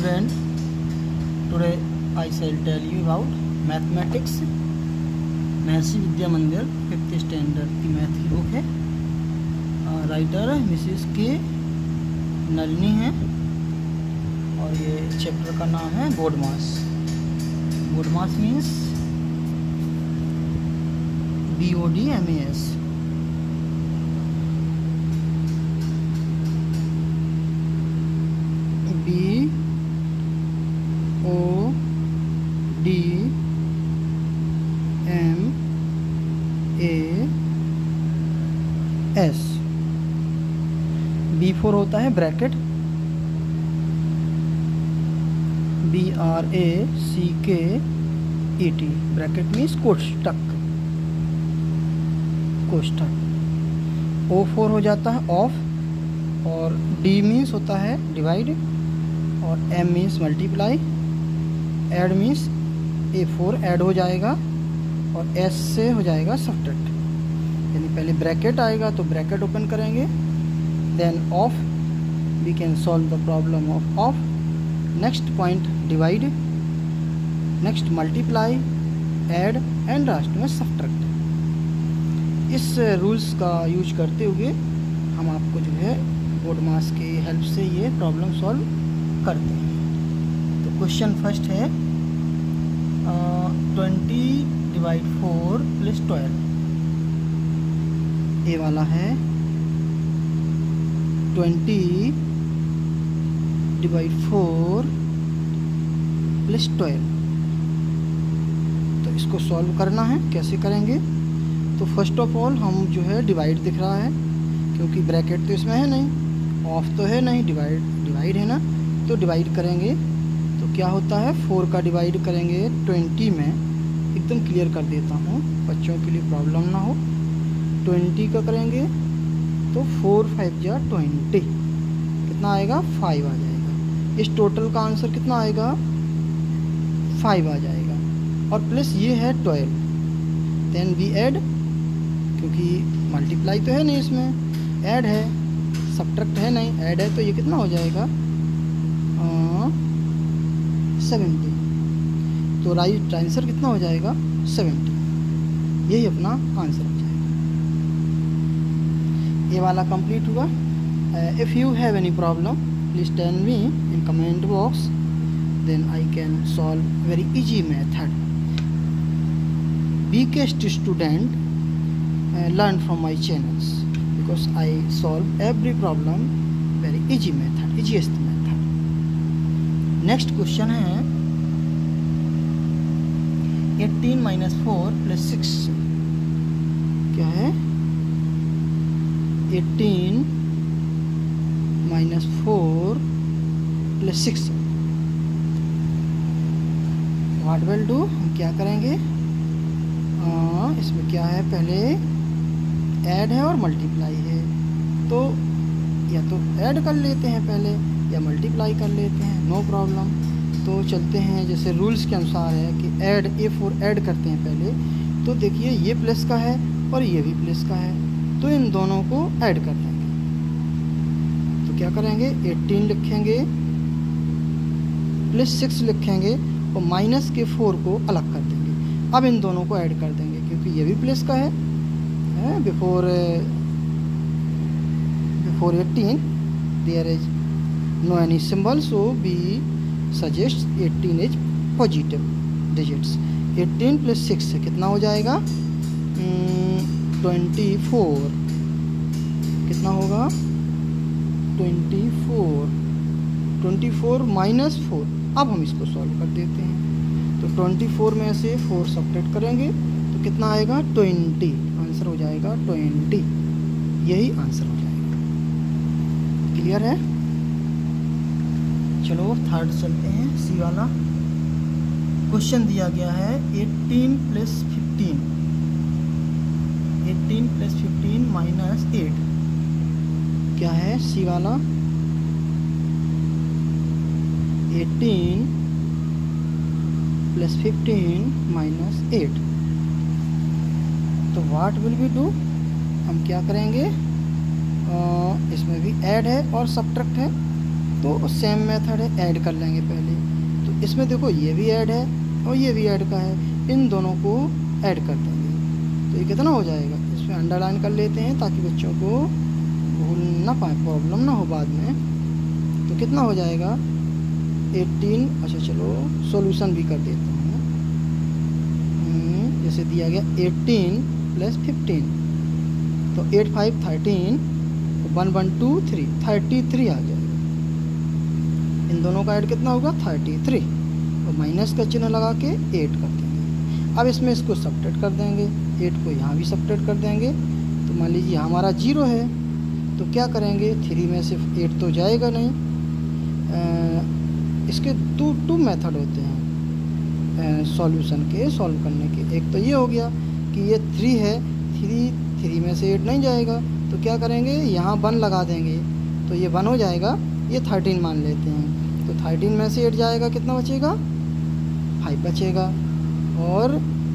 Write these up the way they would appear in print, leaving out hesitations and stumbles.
friend, today I shall tell you about mathematics. महर्षि विद्या मंदिर 5th standard की math की book है। राइटर मिसेस के नलिनी है और ये चैप्टर का नाम है BODMAS. BODMAS means BODMAS। BODMAS। B4 होता है ब्रैकेट, BRACKET, ब्रैकेट मीन्स कोष्ठक। O4 हो जाता है ऑफ, और D मीन्स होता है डिवाइड, और M means multiply, add means A4 add हो जाएगा और S से हो जाएगा सब्ट्रैक्ट। यानी पहले ब्रैकेट आएगा तो ब्रैकेट ओपन करेंगे, then of, we can solve the problem of. Next point divide, next multiply, add and last में सब्ट्रैक्ट। इस रूल्स का यूज करते हुए हम आपको जो है बोर्ड मास की हेल्प से ये प्रॉब्लम सॉल्व करते हैं। तो क्वेश्चन फर्स्ट है 20/4 + 12। ये वाला है 20/4 + 12। तो इसको सॉल्व करना है। कैसे करेंगे? तो फर्स्ट ऑफ ऑल हम जो है डिवाइड दिख रहा है, क्योंकि ब्रैकेट तो इसमें है नहीं, ऑफ तो है नहीं, डिवाइड है ना, तो डिवाइड करेंगे। तो क्या होता है, 4 का डिवाइड करेंगे 20 में। एकदम क्लियर कर देता हूँ बच्चों के लिए प्रॉब्लम ना हो। 20 का करेंगे तो 4 × 5 = 20, कितना आएगा? 5 आ जाएगा। इस टोटल का आंसर कितना आएगा? 5 आ जाएगा। और प्लस ये है 12, देन वी ऐड, क्योंकि मल्टीप्लाई तो है नहीं इसमें, ऐड है, सब्ट्रैक्ट है नहीं, ऐड है, तो ये कितना हो जाएगा? 70। तो राइट आंसर कितना हो जाएगा? 70। यही अपना आंसर हो जाएगा। ये वाला कंप्लीट हुआ। If you have any problem please tell me in comment box, then I can solve very easy method. Biggest student learn from my channels because I solve every problem very easy method, easiest method. Next question है 18 - 4 + 6। क्या है? 18 - 4 + 6। What will do? हम क्या करेंगे? इसमें क्या है, पहले ऐड है और मल्टीप्लाई है, तो या तो ऐड कर लेते हैं पहले या मल्टीप्लाई कर लेते हैं, नो प्रॉब्लम। तो चलते हैं, जैसे रूल्स के अनुसार है कि ऐड, A4 ऐड करते हैं पहले। तो देखिए ये प्लस का है और ये भी प्लस का है, तो इन दोनों को ऐड कर देंगे। तो क्या करेंगे, 18 लिखेंगे + 6 लिखेंगे और माइनस के 4 को अलग कर देंगे। अब इन दोनों को ऐड कर देंगे, क्योंकि ये भी प्लस का है। Before 18 there is no any symbol, so we suggest 18 is positive digits. 18 + 6 से कितना हो जाएगा? 24। कितना होगा? 24 - 4। अब हम इसको सॉल्व कर देते हैं। तो 24 में से 4 सब्ट्रैक्ट करेंगे तो कितना आएगा? 20। आंसर हो जाएगा 20। यही आंसर हो जाएगा। क्लियर है? चलो थर्ड चलते हैं, सी वाला। क्वेश्चन दिया गया है 18 + 15 - 8। क्या है सी वाला? 18 + 15 - 8। तो व्हाट विल वी डू? हम क्या करेंगे? इसमें भी ऐड है और सब्ट्रैक्ट है, तो सेम मेथड है, ऐड कर लेंगे पहले। तो इसमें देखो ये भी ऐड है और ये भी ऐड का है, इन दोनों को ऐड कर देंगे तो ये कितना हो जाएगा। इसमें अंडरलाइन कर लेते हैं ताकि बच्चों को भूल ना पाए, प्रॉब्लम ना हो बाद में। तो कितना हो जाएगा 18। अच्छा चलो सॉल्यूशन भी कर देता हूँ। जैसे दिया गया 18 + 15, तो 8 5 13, 1 1 2 3, 33 आ जाएगा। इन दोनों का ऐड कितना होगा 33, और माइनस का चिन्ह लगा के 8 कर देंगे। अब इसमें इसको सब्ट्रैक्ट कर देंगे, 8 को यहाँ भी सब्ट्रैक्ट कर देंगे। तो मान लीजिए हमारा 0 है, तो क्या करेंगे 3 में से 8 तो जाएगा नहीं। इसके दो मेथड होते हैं सॉल्यूशन के, सॉल्व करने के। एक तो ये हो गया कि ये 3 है, 3 में से 8 नहीं जाएगा, तो क्या करेंगे यहाँ 1 लगा देंगे, तो ये 1 हो जाएगा। ये 13 मान लेते हैं, तो 13 में से 8 जाएगा, कितना बचेगा 5 बचेगा। और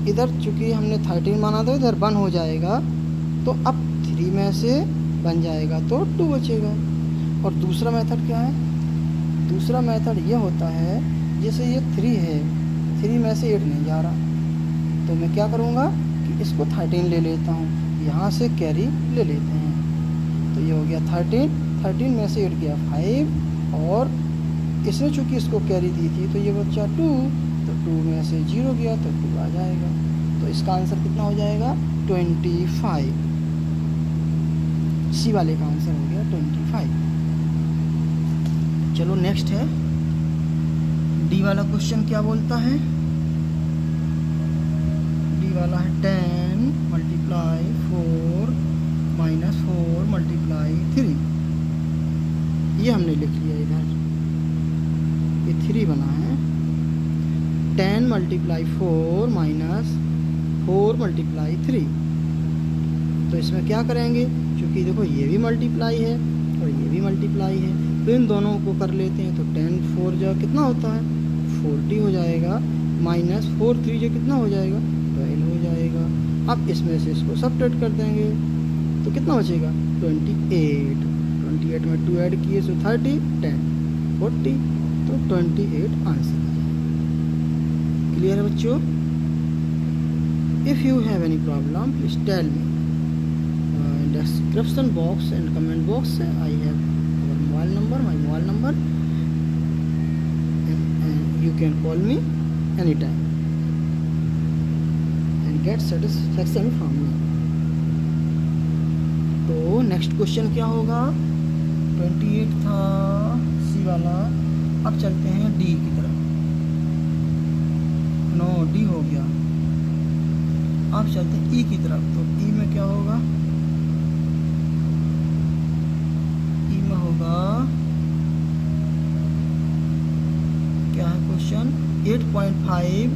इधर चूँकि हमने 13 माना था, इधर 1 हो जाएगा, तो अब 3 में से 1 जाएगा तो 2 बचेगा। और दूसरा मेथड क्या है, दूसरा मेथड ये होता है जैसे ये 3 है, 3 में से 8 नहीं जा रहा, तो मैं क्या करूँगा कि इसको 13 ले लेता हूँ, यहाँ से कैरी ले लेते हैं। तो ये हो गया 13 में से 8 गया 5, और इसने चूँकि इसको कैरी दी थी तो ये बच्चा 2, तो 2 में से 0 गया तो 2 आ जाएगा। तो इसका आंसर कितना हो जाएगा 25। सी वाले का आंसर हो गया 25। चलो नेक्स्ट है डी वाला क्वेश्चन। क्या बोलता है, डी वाला है 10 × 4 - 4 × 3। ये हमने लिख लिया इधर, ये 3 बना है। 10 × 4 - 4 × 3। तो इसमें क्या करेंगे, क्योंकि देखो ये भी मल्टीप्लाई है और ये भी मल्टीप्लाई है, तो इन दोनों को कर लेते हैं। तो 10 4 जो कितना होता है 40 हो जाएगा, -4 3 जो कितना हो जाएगा 12 हो जाएगा। अब इसमें से इसको सब्ट्रैक्ट कर देंगे, तो कितना बचेगा 28। 28 में 2 ऐड किए तो 30, 10 40, तो 28 आंसर। क्लियर है बच्चों। If you have any problem please tell me in description box and comment box. I have our mobile number, my mobile number, and you can call me anytime and get satisfaction from me. तो next question क्या होगा, 28 था सी वाला। अब चलते हैं D की तरफ। नो डी हो गया, अब चलते हैं ई की तरफ। तो ई में क्या होगा, होगा क्या है क्वेश्चन 8.5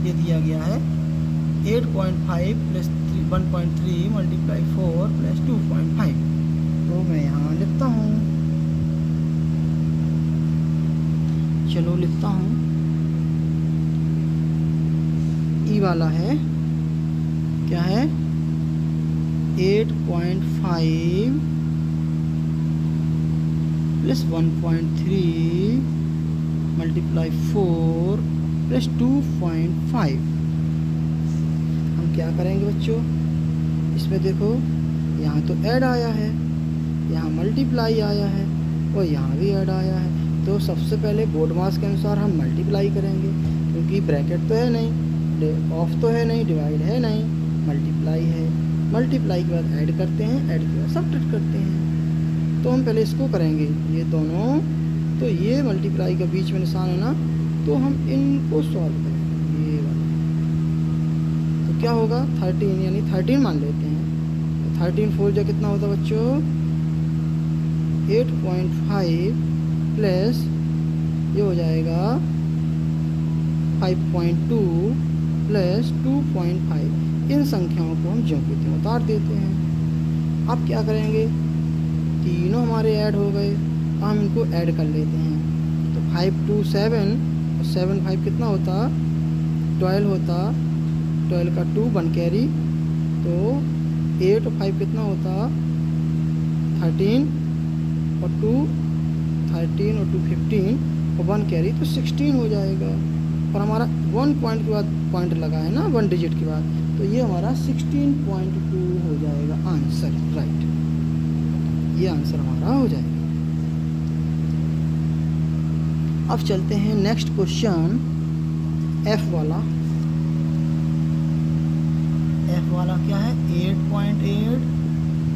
ये दिया गया है। 8.5 + 1.3 × 4 + 2.5। तो मैं यहाँ लिखता हूँ, चलो लिखता हूँ। ई वाला है क्या है 8.5 + 1.3 × 4 + 2.5। हम क्या करेंगे बच्चों, इसमें देखो यहाँ तो ऐड आया है, यहाँ मल्टीप्लाई आया है और यहाँ भी ऐड आया है। तो सबसे पहले बोर्ड मास के अनुसार हम मल्टीप्लाई करेंगे, क्योंकि ब्रैकेट तो है नहीं, ऑफ तो है नहीं, डिवाइड है नहीं, मल्टीप्लाई है। मल्टीप्लाई के बाद ऐड करते हैं, ऐड के बाद सब्ट्रैक्ट करते हैं। तो हम पहले इसको करेंगे, ये दोनों, तो ये मल्टीप्लाई का बीच में निशान है ना, तो हम इनको सॉल्व करेंगे ये वाला। तो क्या होगा 13 यानी 13 मान लेते हैं। तो 13 4 जो कितना होता है बच्चों 8.5 प्लस ये हो जाएगा 5.2 प्लस 2.5। इन संख्याओं को हम ज्यों के त्यों उतार देते हैं। अब क्या करेंगे, तीनों हमारे ऐड हो गए, हम इनको ऐड कर लेते हैं। तो 5 2 7 और 7 5 कितना होता 12 होता, 12 का 2 1 कैरी, तो 8 और 5 कितना होता 13 और 2 13 और 2 15 और 1 कैरी तो 16 हो जाएगा। और हमारा 1 पॉइंट के बाद पॉइंट लगा है ना 1 डिजिट के बाद, तो ये हमारा 16.2 हो जाएगा आंसर, राइट। ये आंसर हमारा हो जाएगा। अब चलते हैं नेक्स्ट क्वेश्चन, एफ वाला। एफ वाला क्या है? 8.8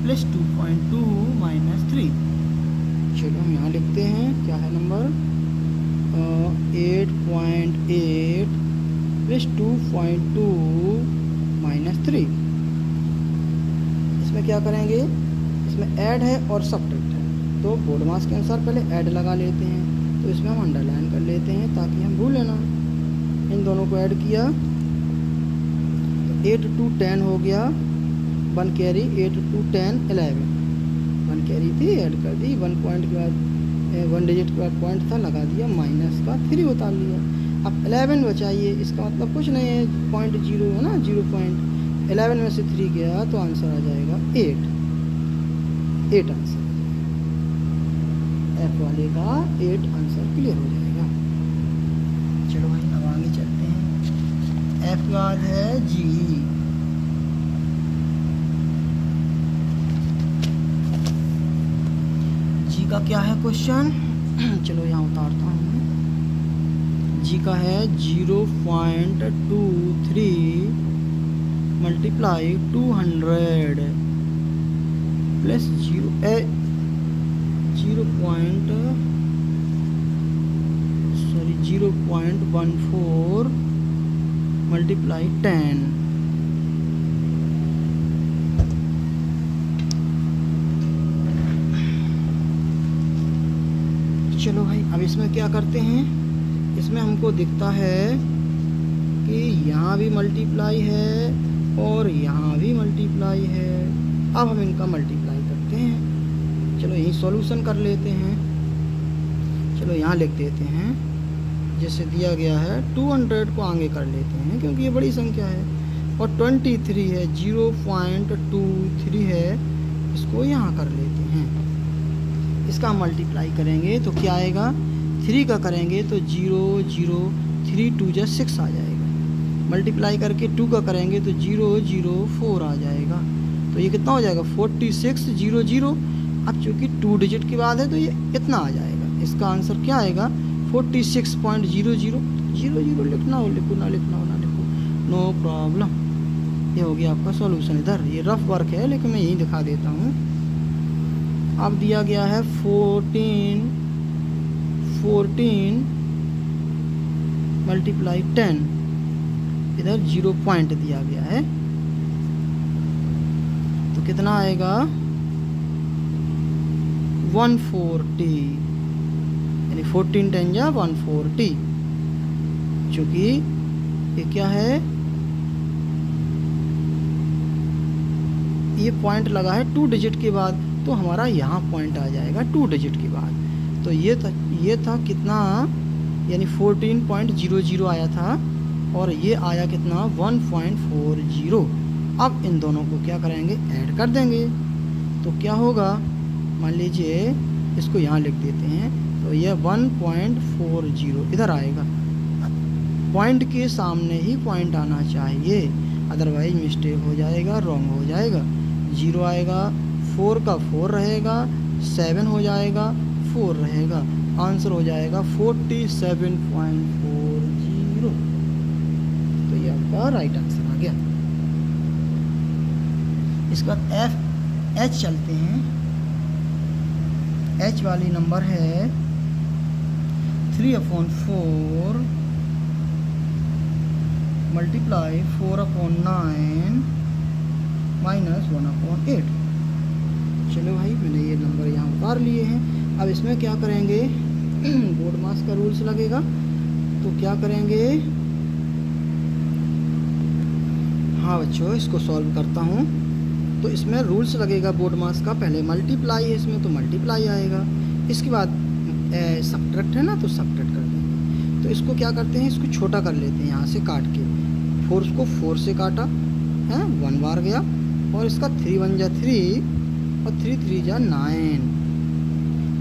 प्लस 2.2 माइनस 3। चलो हम यहाँ लिखते हैं, क्या है नंबर 8.8 प्लस 2.2 माइनस 3। इसमें क्या करेंगे? इसमें ऐड है और सब्ट्रैक्ट है, तो बोर्ड मास के अनुसार पहले ऐड लगा लेते हैं, तो इसमें हम अंडरलाइन कर लेते हैं ताकि हम भूलें ना। इन दोनों को ऐड किया, 8 2 10 हो गया, 1 कैरी, 8 2 10 11, 1 कैरी थी ऐड कर दी, 1 पॉइंट के बाद 1 डिजिट के बाद पॉइंट था लगा दिया, माइनस का 3 उतार लिया। अब 11 बचाइए, इसका मतलब कुछ नहीं है, 0.0 है ना, 0.11 में से 3 गया तो आंसर आ जाएगा 8 आंसर। एफ वाले का 8 आंसर क्लियर हो जाएगा। चलो भाई अब आगे चलते हैं। एफ का है जी। जी का क्या है क्वेश्चन? चलो यहाँ उतारता हूँ। जी का है 0.23 मल्टीप्लाई 200 प्लस 0.14 मल्टीप्लाई 10। चलो भाई अब इसमें क्या करते हैं? इसमें हमको दिखता है कि यहाँ भी मल्टीप्लाई है और यहाँ भी मल्टीप्लाई है। अब हम इनका मल्टीप्लाई करते हैं। चलो यही सॉल्यूशन कर लेते हैं। चलो यहाँ लिख देते हैं, जैसे दिया गया है 200 को आगे कर लेते हैं क्योंकि ये बड़ी संख्या है, और 23 है, 0.23 है, इसको यहाँ कर लेते हैं। इसका हम मल्टीप्लाई करेंगे तो क्या आएगा? 3 का करेंगे तो 0 0 3 2 जा 6 आ जाएगा। मल्टीप्लाई करके 2 का करेंगे तो 0 0 4 आ जाएगा। तो ये कितना हो जाएगा? 4600। अब चूँकि 2 डिजिट के बाद है तो ये इतना आ जाएगा। इसका आंसर क्या आएगा? 46.00। 00 लिखना हो लिखो, ना लिखना हो ना लिखो, नो प्रॉब्लम। ये हो गया आपका सॉल्यूशन। इधर ये रफ वर्क है लेकिन मैं यही दिखा देता हूँ। अब दिया गया है 14 मल्टीप्लाई 10, इधर 0 पॉइंट दिया गया है तो कितना आएगा? 140, यानी 14 10 जा 140। चूँकि ये क्या है, ये पॉइंट लगा है 2 डिजिट के बाद, तो हमारा यहाँ पॉइंट आ जाएगा 2 डिजिट के बाद। तो ये था कितना, यानी 14.00 आया था और ये आया कितना? 1.40। अब इन दोनों को क्या करेंगे? ऐड कर देंगे। तो क्या होगा? मान लीजिए इसको यहाँ लिख देते हैं, तो ये 1.40 इधर आएगा। पॉइंट के सामने ही पॉइंट आना चाहिए, अदरवाइज मिस्टेक हो जाएगा, रॉन्ग हो जाएगा। 0 आएगा, 4 का 4 रहेगा, 7 हो जाएगा, 4 रहेगा, आंसर हो जाएगा 47.40। तो ये आपका राइट आंसर आ गया। इसके बाद एच चलते हैं। एच वाली नंबर है 3/4 मल्टीप्लाई 4/9 माइनस 1/8। चलो भाई मैंने ये नंबर यहाँ उतार लिए हैं। अब इसमें क्या करेंगे? बोर्ड मास का रूल्स लगेगा, तो क्या करेंगे? हाँ बच्चों, इसको सॉल्व करता हूँ। तो इसमें रूल्स लगेगा बोर्ड मास का। पहले मल्टीप्लाई है इसमें, तो मल्टीप्लाई आएगा। इसके बाद सब्ट्रैक्ट है ना, तो सब्ट्रैक्ट कर देंगे। तो इसको क्या करते हैं? इसको छोटा कर लेते हैं यहाँ से काट के। 4 को 4 से काटा है, 1 बार गया, और इसका 3 1 जा 3 और 3 3 जा 9।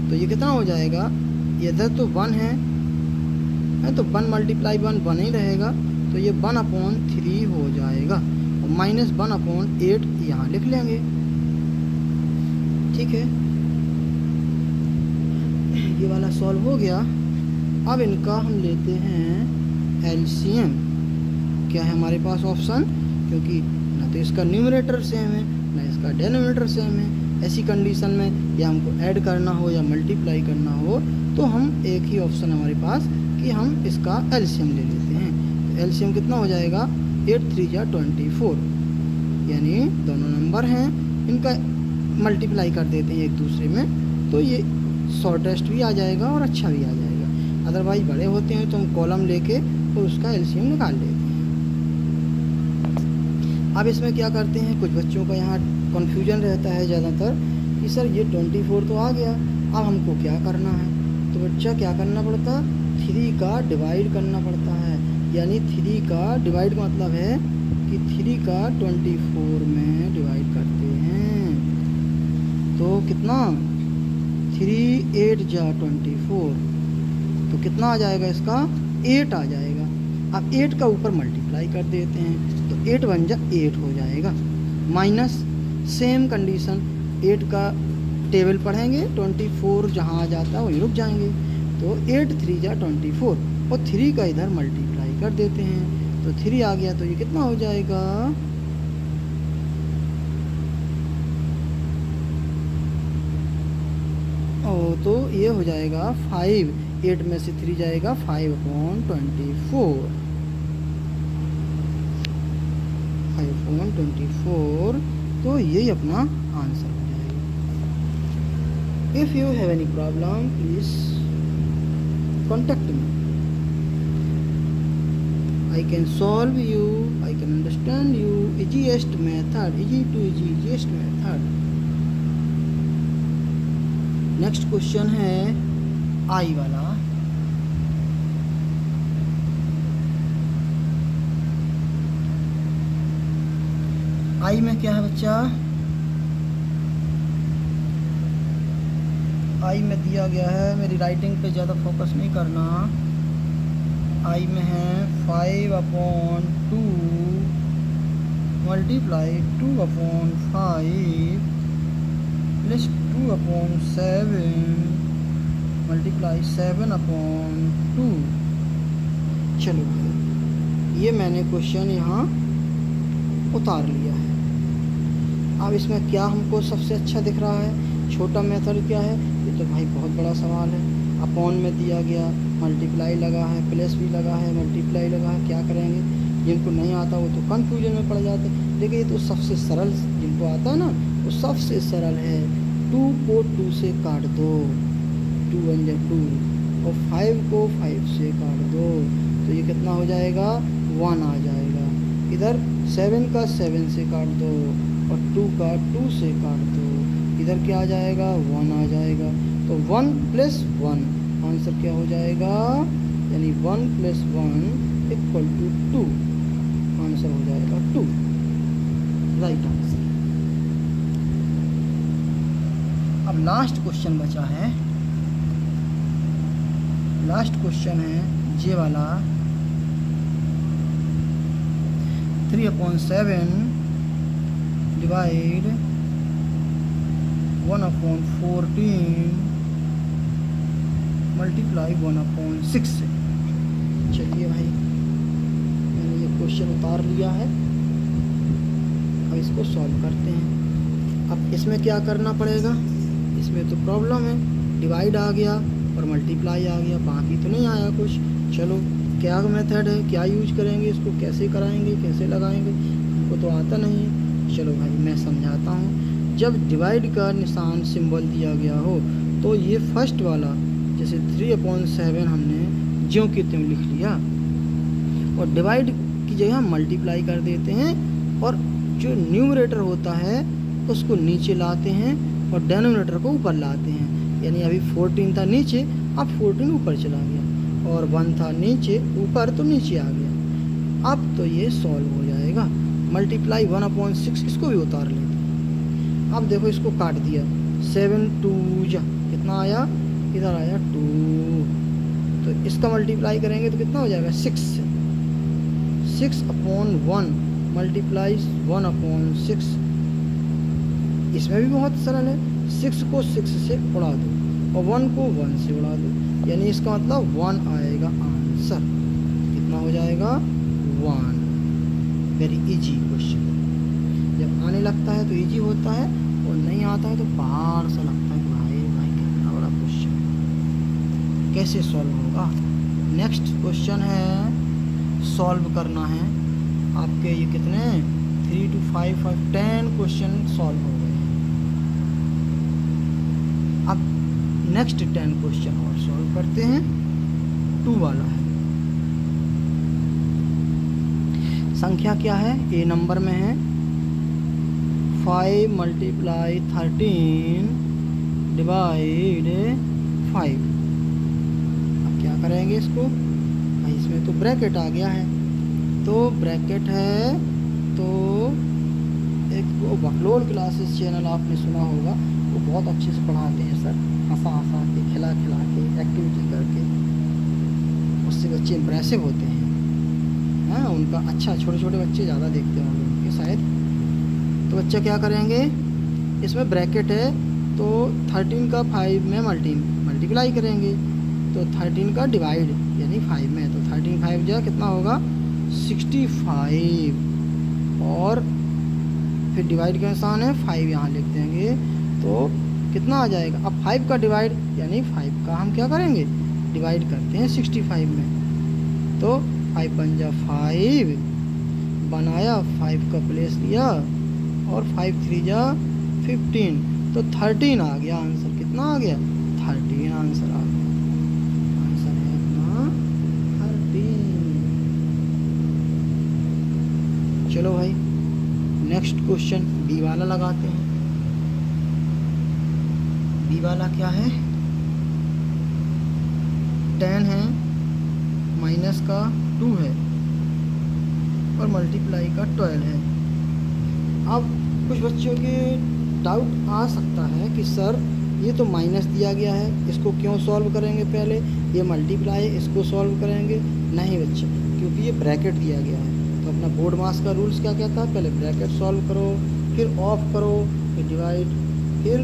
तो ये कितना हो जाएगा? इधर तो 1 है तो 1 मल्टीप्लाई 1 1 ही रहेगा, तो ये 1/3 हो जाएगा और -1/8 यहाँ लिख लेंगे। ठीक है, ये वाला सॉल्व हो गया। अब इनका हम लेते हैं एलसीएम। क्या है हमारे पास ऑप्शन, क्योंकि ना तो इसका न्यूमरेटर सेम है ना इसका डिनोमिनेटर सेम है। ऐसी कंडीशन में या हमको ऐड करना हो या मल्टीप्लाई करना हो तो हम एक ही ऑप्शन हमारे पास कि हम इसका एलसीएम ले लेते हैं। तो एलसीएम कितना हो जाएगा, 8 3 जा 24, यानी दोनों नंबर हैं इनका मल्टीप्लाई कर देते हैं एक दूसरे में, तो ये शॉर्टेस्ट भी आ जाएगा और अच्छा भी आ जाएगा। अदरवाइज बड़े होते हैं तो हम कॉलम लेके और उसका एलसीएम निकाल लेते हैं। अब इसमें क्या करते हैं, कुछ बच्चों का यहाँ कन्फ्यूजन रहता है ज़्यादातर कि सर ये 24 तो आ गया, अब हमको क्या करना है। तो बच्चा क्या करना पड़ता, 3 का डिवाइड करना पड़ता है। यानी 3 का डिवाइड का मतलब है कि 3 का 24 में डिवाइड करते हैं, तो कितना 3 8 जा 24, तो कितना आ जाएगा इसका 8 आ जाएगा। अब 8 का ऊपर मल्टीप्लाई कर देते हैं तो 8 1 जा 8 हो जाएगा। माइनस सेम कंडीशन, 8 का टेबल पढ़ेंगे 24 जहाँ आ जाता है वहीं रुक जाएंगे, तो 8 3 जा 24 और 3 का इधर मल्टीप्लाई कर देते हैं तो 3 आ गया, तो ये कितना हो जाएगा, तो ये हो जाएगा 5, 8 में से 3 जाएगा 5/24, 5/24, तो यही अपना आंसर हो जाएगा। If you have any problem please contact me, I can solve you, I can understand you, easiest method, easy to easiest method। Next question है आई वाला। आई में क्या है बच्चा, आई में दिया गया है, मेरी राइटिंग पे ज़्यादा फोकस नहीं करना। आई में है 5/2 मल्टीप्लाई 2/5 प्लस 2/7 मल्टीप्लाई 7/2। चलो ये मैंने क्वेश्चन यहाँ उतार लिया है। अब इसमें क्या हमको सबसे अच्छा दिख रहा है, छोटा मेथड क्या है, ये तो भाई बहुत बड़ा सवाल है। अपॉन में दिया गया, मल्टीप्लाई लगा है, प्लस भी लगा है, मल्टीप्लाई लगा है, क्या करेंगे। जिनको नहीं आता वो तो कंफ्यूजन में पड़ जाते, लेकिन ये तो सबसे सरल, जिनको आता है ना वो सबसे सरल है। 2 को 2 से काट दो, 2 1 जा 2, और 5 को 5 से काट दो, तो ये कितना हो जाएगा 1 आ जाएगा। इधर 7 का 7 से काट दो और 2 का 2 से काट दो, इधर क्या आ जाएगा 1 आ जाएगा। तो 1 + 1 आंसर क्या हो जाएगा, यानी 1 + 1 = 2, आंसर हो जाएगा 2, राइट आंसर। अब लास्ट क्वेश्चन बचा है, लास्ट क्वेश्चन है जे वाला 3/7 डिवाइड 1/14 मल्टीप्लाई 1/6 से। चलिए भाई मैंने ये क्वेश्चन उतार लिया है, अब इसको सॉल्व करते हैं। अब इसमें क्या करना पड़ेगा, इसमें तो प्रॉब्लम है, डिवाइड आ गया और मल्टीप्लाई आ गया, बाकी तो नहीं आया कुछ। चलो क्या मेथड है, क्या यूज करेंगे, इसको कैसे कराएंगे, कैसे लगाएंगे, हमको तो आता नहीं है। चलो भाई मैं समझाता हूँ। जब डिवाइड का निशान सिंबल दिया गया हो तो ये फर्स्ट वाला, जैसे 3/7 हमने ज्यों की त्यों लिख लिया, और डिवाइड की जगह मल्टीप्लाई कर देते हैं, और जो न्यूमरेटर होता है उसको नीचे लाते हैं और डेनोमिनेटर को ऊपर लाते हैं। यानी अभी 14 था नीचे, अब 14 ऊपर चला गया, और 1 था नीचे ऊपर तो नीचे आ गया। अब तो ये सॉल्व हो जाएगा। मल्टीप्लाई 1/6 इसको भी उतार लेते हैं। अब देखो इसको काट दिया, 7 2 जा कितना आया इधर आया 2, तो इसका मल्टीप्लाई करेंगे तो कितना हो जाएगा 6 अपॉन 1 मल्टीप्लाई 1 अपॉन 6। इसमें भी बहुत सरल है, 6 को 6 से उड़ा दो और 1 को 1 से उड़ा दो, यानी इसका मतलब 1 आएगा आंसर। कितना हो जाएगा 1। Very easy question. जब आने लगता है तो इजी होता है और नहीं आता है तो पहाड़ सा लगता है कि भाई कितना बड़ा क्वेश्चन, कैसे सॉल्व होगा। नेक्स्ट क्वेश्चन है, सॉल्व करना है आपके। ये कितने 3 to 5 और 10 क्वेश्चन सॉल्व हो गए। अब नेक्स्ट 10 क्वेश्चन और सॉल्व करते हैं। 2 वाला है। संख्या क्या है, ए नंबर में है 5 मल्टीप्लाई 13 डिवाइड 5। अब क्या करेंगे इसको, भाई इसमें तो ब्रैकेट आ गया है, तो ब्रैकेट है तो एक वो बकलोल क्लासेस चैनल आपने सुना होगा, वो बहुत अच्छे से पढ़ाते हैं सर, हंसा के खिला के एक्टिविटी करके, उससे बच्चे इम्प्रेसिव होते हैं। हाँ उनका अच्छा, छोटे छोटे बच्चे ज़्यादा देखते होंगे उनके शायद। तो बच्चा क्या करेंगे, इसमें ब्रैकेट है तो 13 का 5 में मल्टीप्लाई करेंगे, तो 13 का डिवाइड यानी 5 में, तो 13 5 जो कितना होगा 65, और फिर डिवाइड का निशान है 5 यहाँ लिख देंगे तो कितना आ जाएगा। अब 5 का डिवाइड यानी 5 का हम क्या करेंगे डिवाइड करते हैं 65 में, तो 5 बन जा 5 बनाया, 5 का प्लेस लिया और 5 3 जा 15, तो 13 आ गया आंसर। कितना आ गया 13 आंसर आ गया। आंसर है अपना 13। चलो भाई नेक्स्ट क्वेश्चन बी वाला लगाते हैं। बी वाला क्या है, 10 है, माइनस का 2 है और मल्टीप्लाई का 12 है। अब कुछ बच्चों के डाउट आ सकता है कि सर ये तो माइनस दिया गया है, इसको क्यों सॉल्व करेंगे, पहले ये मल्टीप्लाई है इसको सॉल्व करेंगे। नहीं बच्चे, क्योंकि ये ब्रैकेट दिया गया है, तो अपना बोर्ड मास का रूल्स क्या कहता है, पहले ब्रैकेट सॉल्व करो, फिर ऑफ करो, फिर डिवाइड, फिर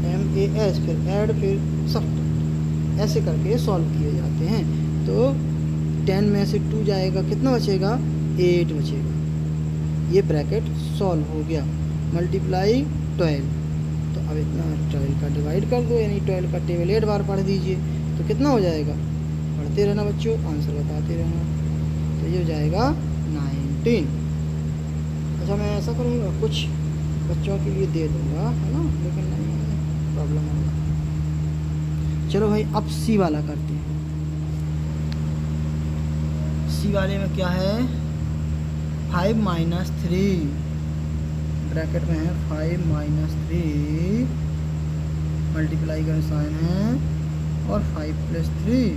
MAS, फिर ऐड, फिर सब्ट्रैक्ट, ऐसे करके सॉल्व किए जाते हैं। तो 10 में से 2 जाएगा, कितना बचेगा 8 बचेगा। ये ब्रैकेट सॉल्व हो गया। मल्टीप्लाई 12, तो अब इतना 12 का डिवाइड कर दो, यानी 12 का टेबल 8 बार पढ़ दीजिए, तो कितना हो जाएगा, पढ़ते रहना बच्चों, आंसर बताते रहना, तो ये हो जाएगा 19। अच्छा मैं ऐसा करूँगा, कुछ बच्चों के लिए दे दूँगा, है ना, लेकिन नहीं प्रॉब्लम होगा। चलो भाई अब सी वाला करते हैं। सी वाले में क्या है, 5 माइनस 3, ब्रैकेट में है 5 माइनस 3, मल्टीप्लाई का साइन है और 5 प्लस 3,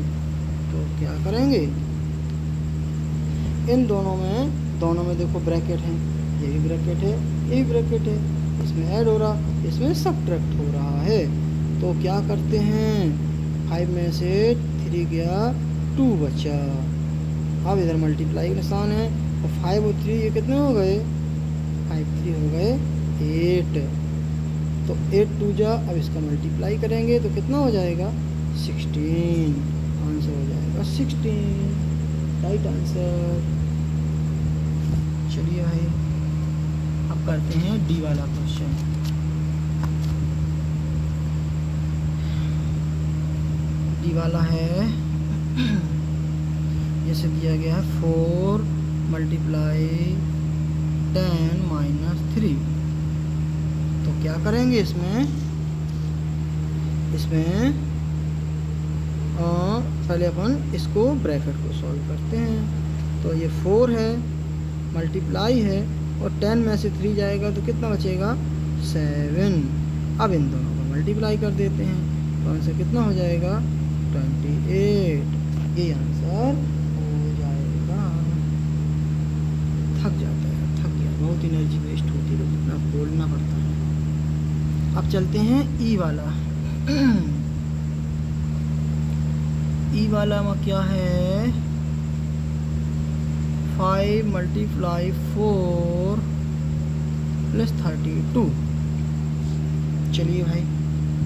तो क्या करेंगे इन दोनों में देखो ब्रैकेट है, ये भी ब्रैकेट है, ये भी ब्रैकेट है, इसमें ऐड हो रहा, इसमें सब्ट्रैक्ट हो रहा है, तो क्या करते हैं 5 में से 3 गया 2 बचा। अब इधर मल्टीप्लाई का निशान है और 5 और 3 ये कितने हो गए, 5 3 हो गए 8, तो 8 2 जा, अब इसका मल्टीप्लाई करेंगे तो कितना हो जाएगा 16, आंसर हो जाएगा 16, राइट आंसर। चलिए भाई अब करते हैं डी वाला क्वेश्चन। डी वाला है जैसे दिया गया है 4 मल्टीप्लाई 10 माइनस 3, तो क्या करेंगे इसमें पहले अपन इसको ब्रैकेट को सॉल्व करते हैं। तो ये 4 है, मल्टीप्लाई है और 10 में से 3 जाएगा तो कितना बचेगा 7। अब इन दोनों को मल्टीप्लाई कर देते हैं तो आंसर कितना हो जाएगा 28। ये आंसर हो जाएगा। थक जाता है, थक गया, बहुत एनर्जी वेस्ट होती है, इतना बोलना पड़ता है। अब चलते हैं ई वाला। ई वाला में क्या है 5 × 4 + 32। चलिए भाई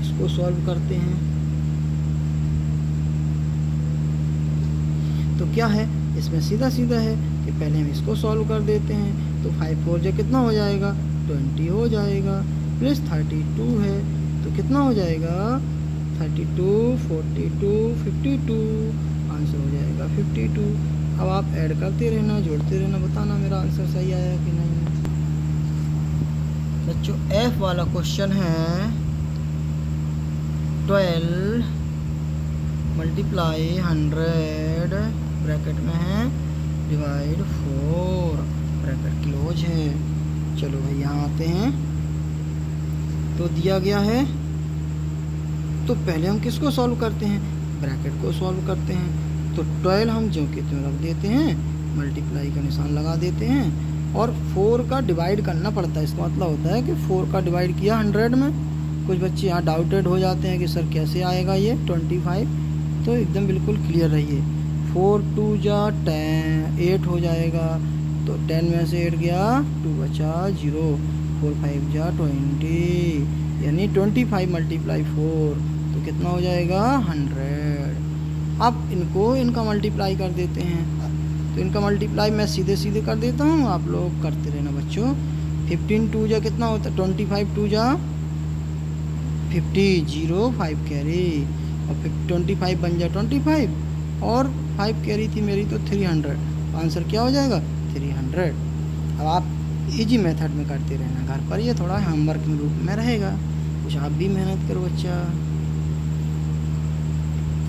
इसको सॉल्व करते हैं। तो क्या है इसमें सीधा सीधा है कि पहले हम इसको सॉल्व कर देते हैं। तो 5 4 जो कितना हो जाएगा 20 हो जाएगा, प्लस 32 है तो कितना हो जाएगा 32 42 52, आंसर हो जाएगा 52। अब आप ऐड करते रहना, जोड़ते रहना, बताना मेरा आंसर सही आया कि नहीं। बच्चों एफ वाला क्वेश्चन है 12 × 100 ब्रैकेट में है डिवाइड 4 ब्रैकेट क्लोज है। चलो भाई यहाँ आते हैं। तो दिया गया है तो पहले हम किसको सॉल्व करते हैं, ब्रैकेट को सॉल्व करते हैं। तो 12 हम जो कि तो रख देते हैं, मल्टीप्लाई का निशान लगा देते हैं और 4 का डिवाइड करना पड़ता है। इसका मतलब होता है कि 4 का डिवाइड किया 100 में। कुछ बच्चे यहाँ डाउटेड हो जाते हैं कि सर कैसे आएगा ये 25, तो एकदम बिल्कुल क्लियर रहिए। 4 2 जा 10 8 हो जाएगा, तो 10 में से 8 गया 2 बचा 0, 4 5 जा 20, यानी 25 × 4 तो कितना हो जाएगा 100। अब इनको इनका मल्टीप्लाई कर देते हैं। तो इनका मल्टीप्लाई मैं सीधे सीधे कर देता हूँ, आप लोग करते रहना बच्चों। 15 2 जा कितना होता है 25 2 जा 50 0 5 कैरी और 25 बन जा 25 और 5 कैरी थी मेरी तो 300। आंसर क्या हो जाएगा 300। अब आप इजी मेथड में करते रहना घर पर, ये थोड़ा होमवर्क के रूप में रहेगा, कुछ आप भी मेहनत करो बच्चा।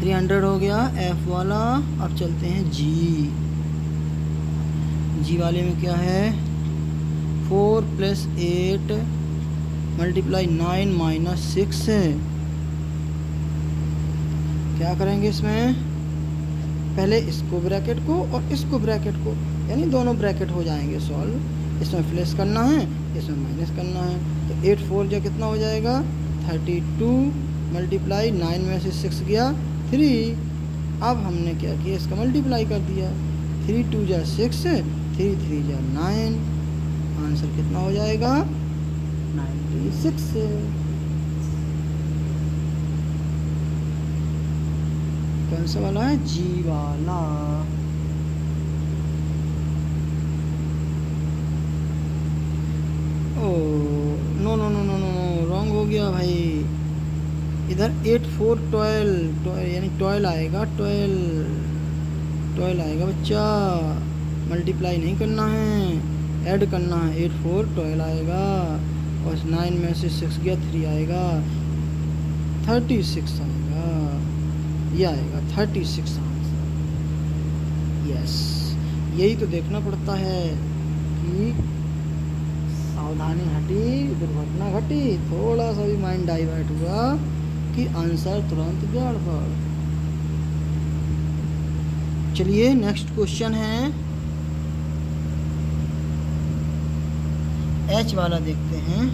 300 हो गया एफ वाला। अब चलते हैं जी वाले में क्या है 4 + 8 × 9 - 6 है। क्या करेंगे इसमें, पहले इसको ब्रैकेट को और इसको ब्रैकेट को, यानी दोनों ब्रैकेट हो जाएंगे सॉल्व। इसमें प्लस करना है, इसमें माइनस करना है। तो 8 4 जो कितना हो जाएगा 32 × 9 में से 6 गया 3। अब हमने क्या किया इसका मल्टीप्लाई कर दिया, 3 2 जा 6 3 3 जा 9, आंसर कितना हो जाएगा 96। कौन सा वाला है जी वाला। Oh no no no no no wrong हो गया भाई। इधर 8 4 12 यानी 12 आएगा, 12 आएगा बच्चा। मल्टीप्लाई नहीं करना है, ऐड करना है। 8 4 12 आएगा और 9 में से 6 गया 3 आएगा, 36 आएगा। ये आएगा 36 आंसर। यस, यही तो देखना पड़ता है कि सावधानी हटी दुर्घटना घटी। थोड़ा सा भी माइंड डाइवर्ट हुआ कि आंसर तुरंत गड़बड़। चलिए नेक्स्ट क्वेश्चन है एच वाला देखते हैं।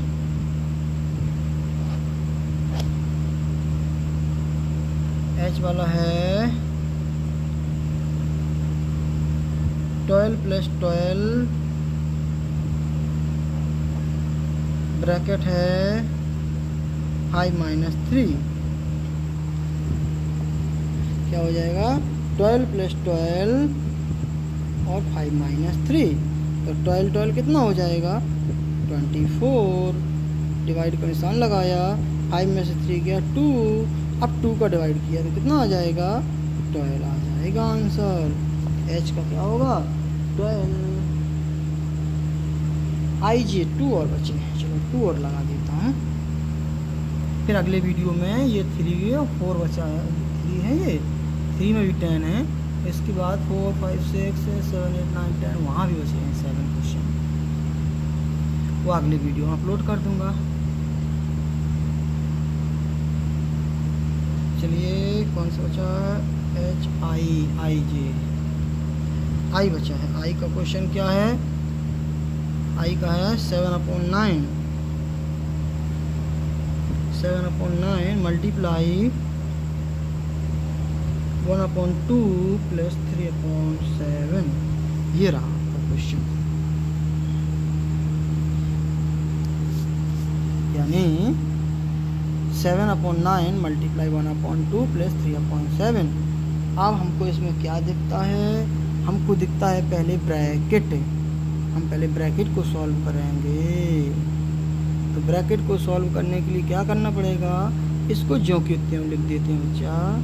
एच वाला है 12 + 12 ब्रैकेट है 5 - 3। क्या हो जाएगा 12 + 12 और 5 - 3। तो 12 12 कितना हो जाएगा 24। डिवाइड का निशान लगाया, 5 में से 3 गया 2। अब 2 का डिवाइड किया तो कितना आ जाएगा 12 आ जाएगा आंसर। एच का क्या होगा 12। आई जी 2 और बचे हैं, चलो 2 और लगा देता हूँ। फिर अगले वीडियो में ये 3 और 4 बचा है, 3 है ये, 3 में भी 10 है। इसके बाद 4 5 6 7 8 9 10 वहाँ भी बचे हैं 7 क्वेश्चन, वो अगले वीडियो में अपलोड कर दूँगा। चलिए कौन सा बचा है एच आई जे आई बचा है। आई का क्वेश्चन क्या है, आई का है 7/9 7/9 मल्टीप्लाई 1/2 प्लस 3/7। ये रहा आपका क्वेश्चन। यानी 7/9 मल्टीप्लाई 1/2 प्लस 3/7। अब हमको इसमें क्या दिखता है? हमको दिखता है पहले ब्रैकेट। हम पहले ब्रैकेट को सॉल्व करेंगे। तो ब्रैकेट को सॉल्व करने के लिए क्या करना पड़ेगा? इसको ज्यों की त्यों लिख देते हैं बच्चा।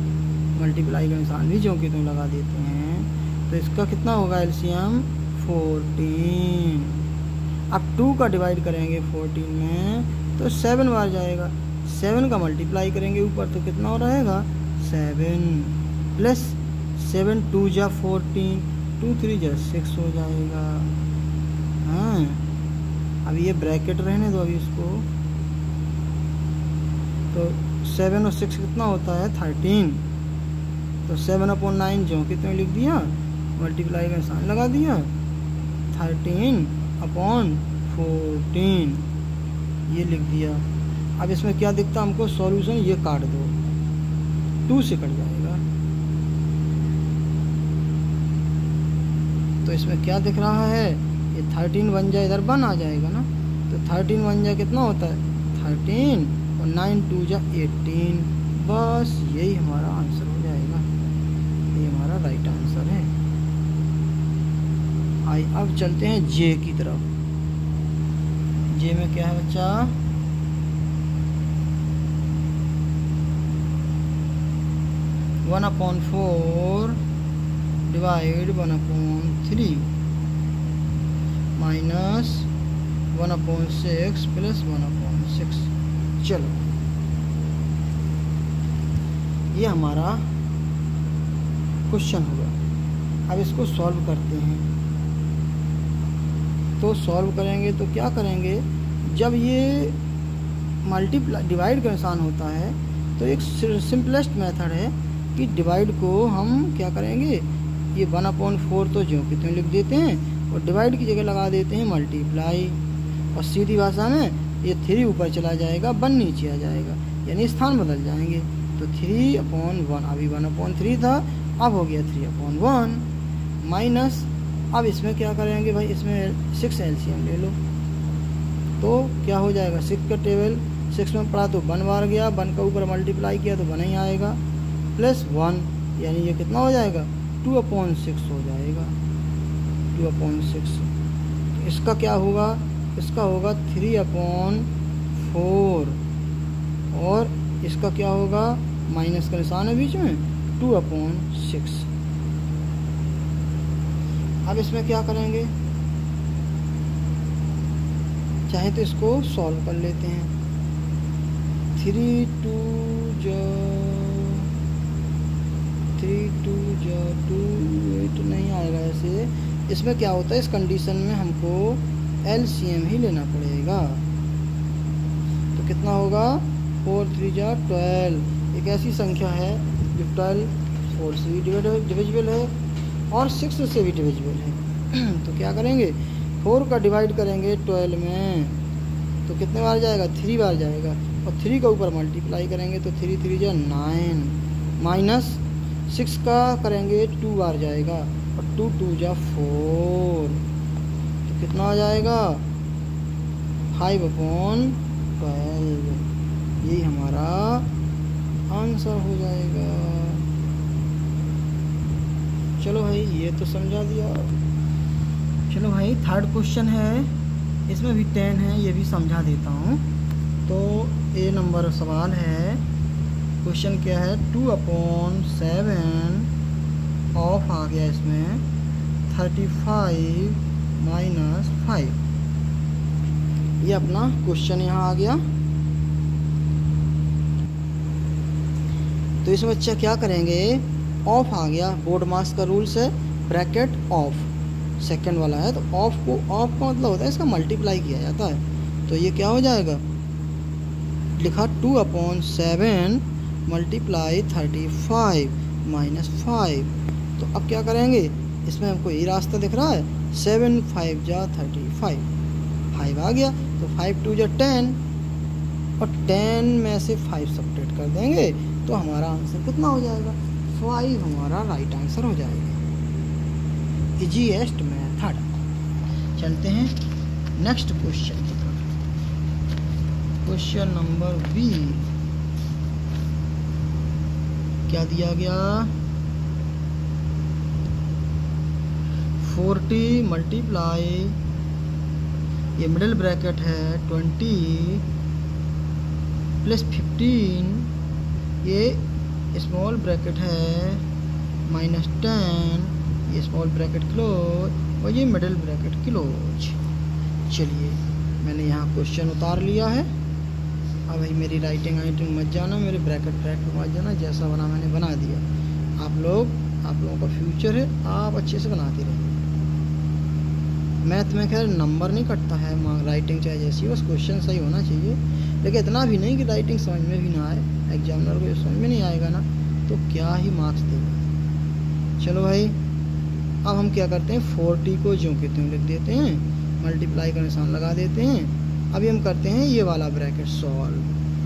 मल्टीप्लाई का निशान भी ज्यों की त्यों लगा देते हैं। तो इसका कितना होगा एलसीएम? 14। अब 2 का डिवाइड करेंगे 14 में तो 7 बार जाएगा। 7 का मल्टीप्लाई करेंगे ऊपर तो कितना हो रहेगा? 7 प्लस 7 2 जा 14, 2 3 जा 6 हो जाएगा। हाँ, अब ये ब्रैकेट रहने दो अभी इसको। तो 7 और 6 कितना होता है? 13। तो 7/9 जो कितने लिख दिया, मल्टीप्लाई का निशान लगा दिया, 13/14 ये लिख दिया। अब इसमें क्या दिखता हमको? सॉल्यूशन ये काट दो, 2 से कट जाएगा। तो इसमें क्या दिख रहा है? ये 13 बन जाए, इधर 1 आ जाएगा ना। तो 13 बन जाए कितना होता है? 13 और 9 2 जा 18। बस यही हमारा आंसर हो जाएगा। ये हमारा राइट आंसर है। आइए अब चलते हैं जे की तरफ। जे में क्या है बच्चा? One upon 4 divide 1/3 minus 1/6 plus 1/6। चलो ये हमारा क्वेश्चन होगा। अब इसको सॉल्व करते हैं। तो सॉल्व करेंगे तो क्या करेंगे? जब ये मल्टीप्लाई डिवाइड का निशान होता है तो एक सिंपलेस्ट मेथड है कि डिवाइड को हम क्या करेंगे? ये 1/4 तो जो कितने लिख देते हैं और डिवाइड की जगह लगा देते हैं मल्टीप्लाई। और सीधी भाषा में ये 3 ऊपर चला जाएगा, 1 नीचे आ जाएगा, यानी स्थान बदल जाएंगे। तो 3/1, अभी 1/3 था, अब हो गया 3/1 माइनस। अब इसमें क्या करेंगे भाई? इसमें 6 एलसीएम ले लो तो क्या हो जाएगा? 6 का टेबल 6 में पढ़ा तो 1 बार गया, 1 का ऊपर मल्टीप्लाई किया तो 1 ही आएगा, प्लस 1 यानी ये कितना हो जाएगा? 2/6 हो जाएगा। 2/6 तो इसका क्या होगा? इसका होगा 3/4 और इसका क्या होगा? माइनस का निशान है बीच में, 2/6। अब इसमें क्या करेंगे? चाहे तो इसको सॉल्व कर लेते हैं। 3 2 जा 2 8 नहीं आएगा ऐसे। इसमें क्या होता है? इस कंडीशन में हमको एलसीएम ही लेना पड़ेगा। तो कितना होगा? 4 3 जा 12। एक ऐसी संख्या है जो 12 4 से भी डिविजिबल है और 6 से भी डिविजिबल है। तो क्या करेंगे? 4 का डिवाइड करेंगे 12 में तो कितने बार जाएगा? 3 बार जाएगा। और 3 का ऊपर मल्टीप्लाई करेंगे तो 3 3 जा 9 माइनस 6 का करेंगे 2 बार जाएगा और 2 2 जा 4 तो कितना आ जाएगा? 5/12। यही हमारा आंसर हो जाएगा। चलो भाई ये तो समझा दिया। चलो भाई थर्ड क्वेश्चन है, इसमें भी 10 है, ये भी समझा देता हूँ। तो ए नंबर सवाल है। क्वेश्चन क्या है? 2/7 ऑफ आ गया इसमें 35 - 5। ये अपना क्वेश्चन यहाँ आ गया। तो इसमें बच्चा क्या करेंगे? ऑफ आ गया, बोर्ड मास का रूल्स है, ब्रैकेट ऑफ सेकंड वाला है। तो ऑफ का मतलब होता है इसका मल्टीप्लाई किया जाता है। तो ये क्या हो जाएगा? लिखा 2/7 मल्टीप्लाई 35 - 5। तो अब क्या करेंगे? इसमें हमको ये रास्ता दिख रहा है, 7 5 जा 35, 5 आ गया तो 5 2 जा 10 और 10 में से 5 सब्ट्रैक्ट कर देंगे तो हमारा आंसर कितना हो जाएगा? 5 हमारा राइट आंसर हो जाएगा। Easiest method. चलते हैं नेक्स्ट क्वेश्चन की तरफ। क्वेश्चन नंबर बी क्या दिया गया? 40 मल्टीप्लाई, ये मिडिल ब्रैकेट है 20 प्लस 15, ये स्मॉल ब्रैकेट है -10, ये स्मॉल ब्रैकेट क्लोज और ये मिडिल ब्रैकेट क्लोज। चलिए मैंने यहाँ क्वेश्चन उतार लिया है। अब भाई मेरी राइटिंग मत जाना, मेरे ब्रैकेट मत जाना, जैसा बना मैंने बना दिया। आप लोगों का फ्यूचर है, आप अच्छे से बनाते रहिए। मैथ में खैर नंबर नहीं कटता है, राइटिंग चाहे जैसी, बस क्वेश्चन सही होना चाहिए। लेकिन इतना भी नहीं कि राइटिंग समझ में भी ना आए, एग्जामिनर को समझ में नहीं आएगा ना तो क्या ही मार्क्स देगा। चलो भाई अब हम क्या करते हैं, 40 को ज्यों के त्यों लिख देते हैं, मल्टीप्लाई का निशान लगा देते हैं। अभी हम करते हैं ये वाला ब्रैकेट सॉल्व,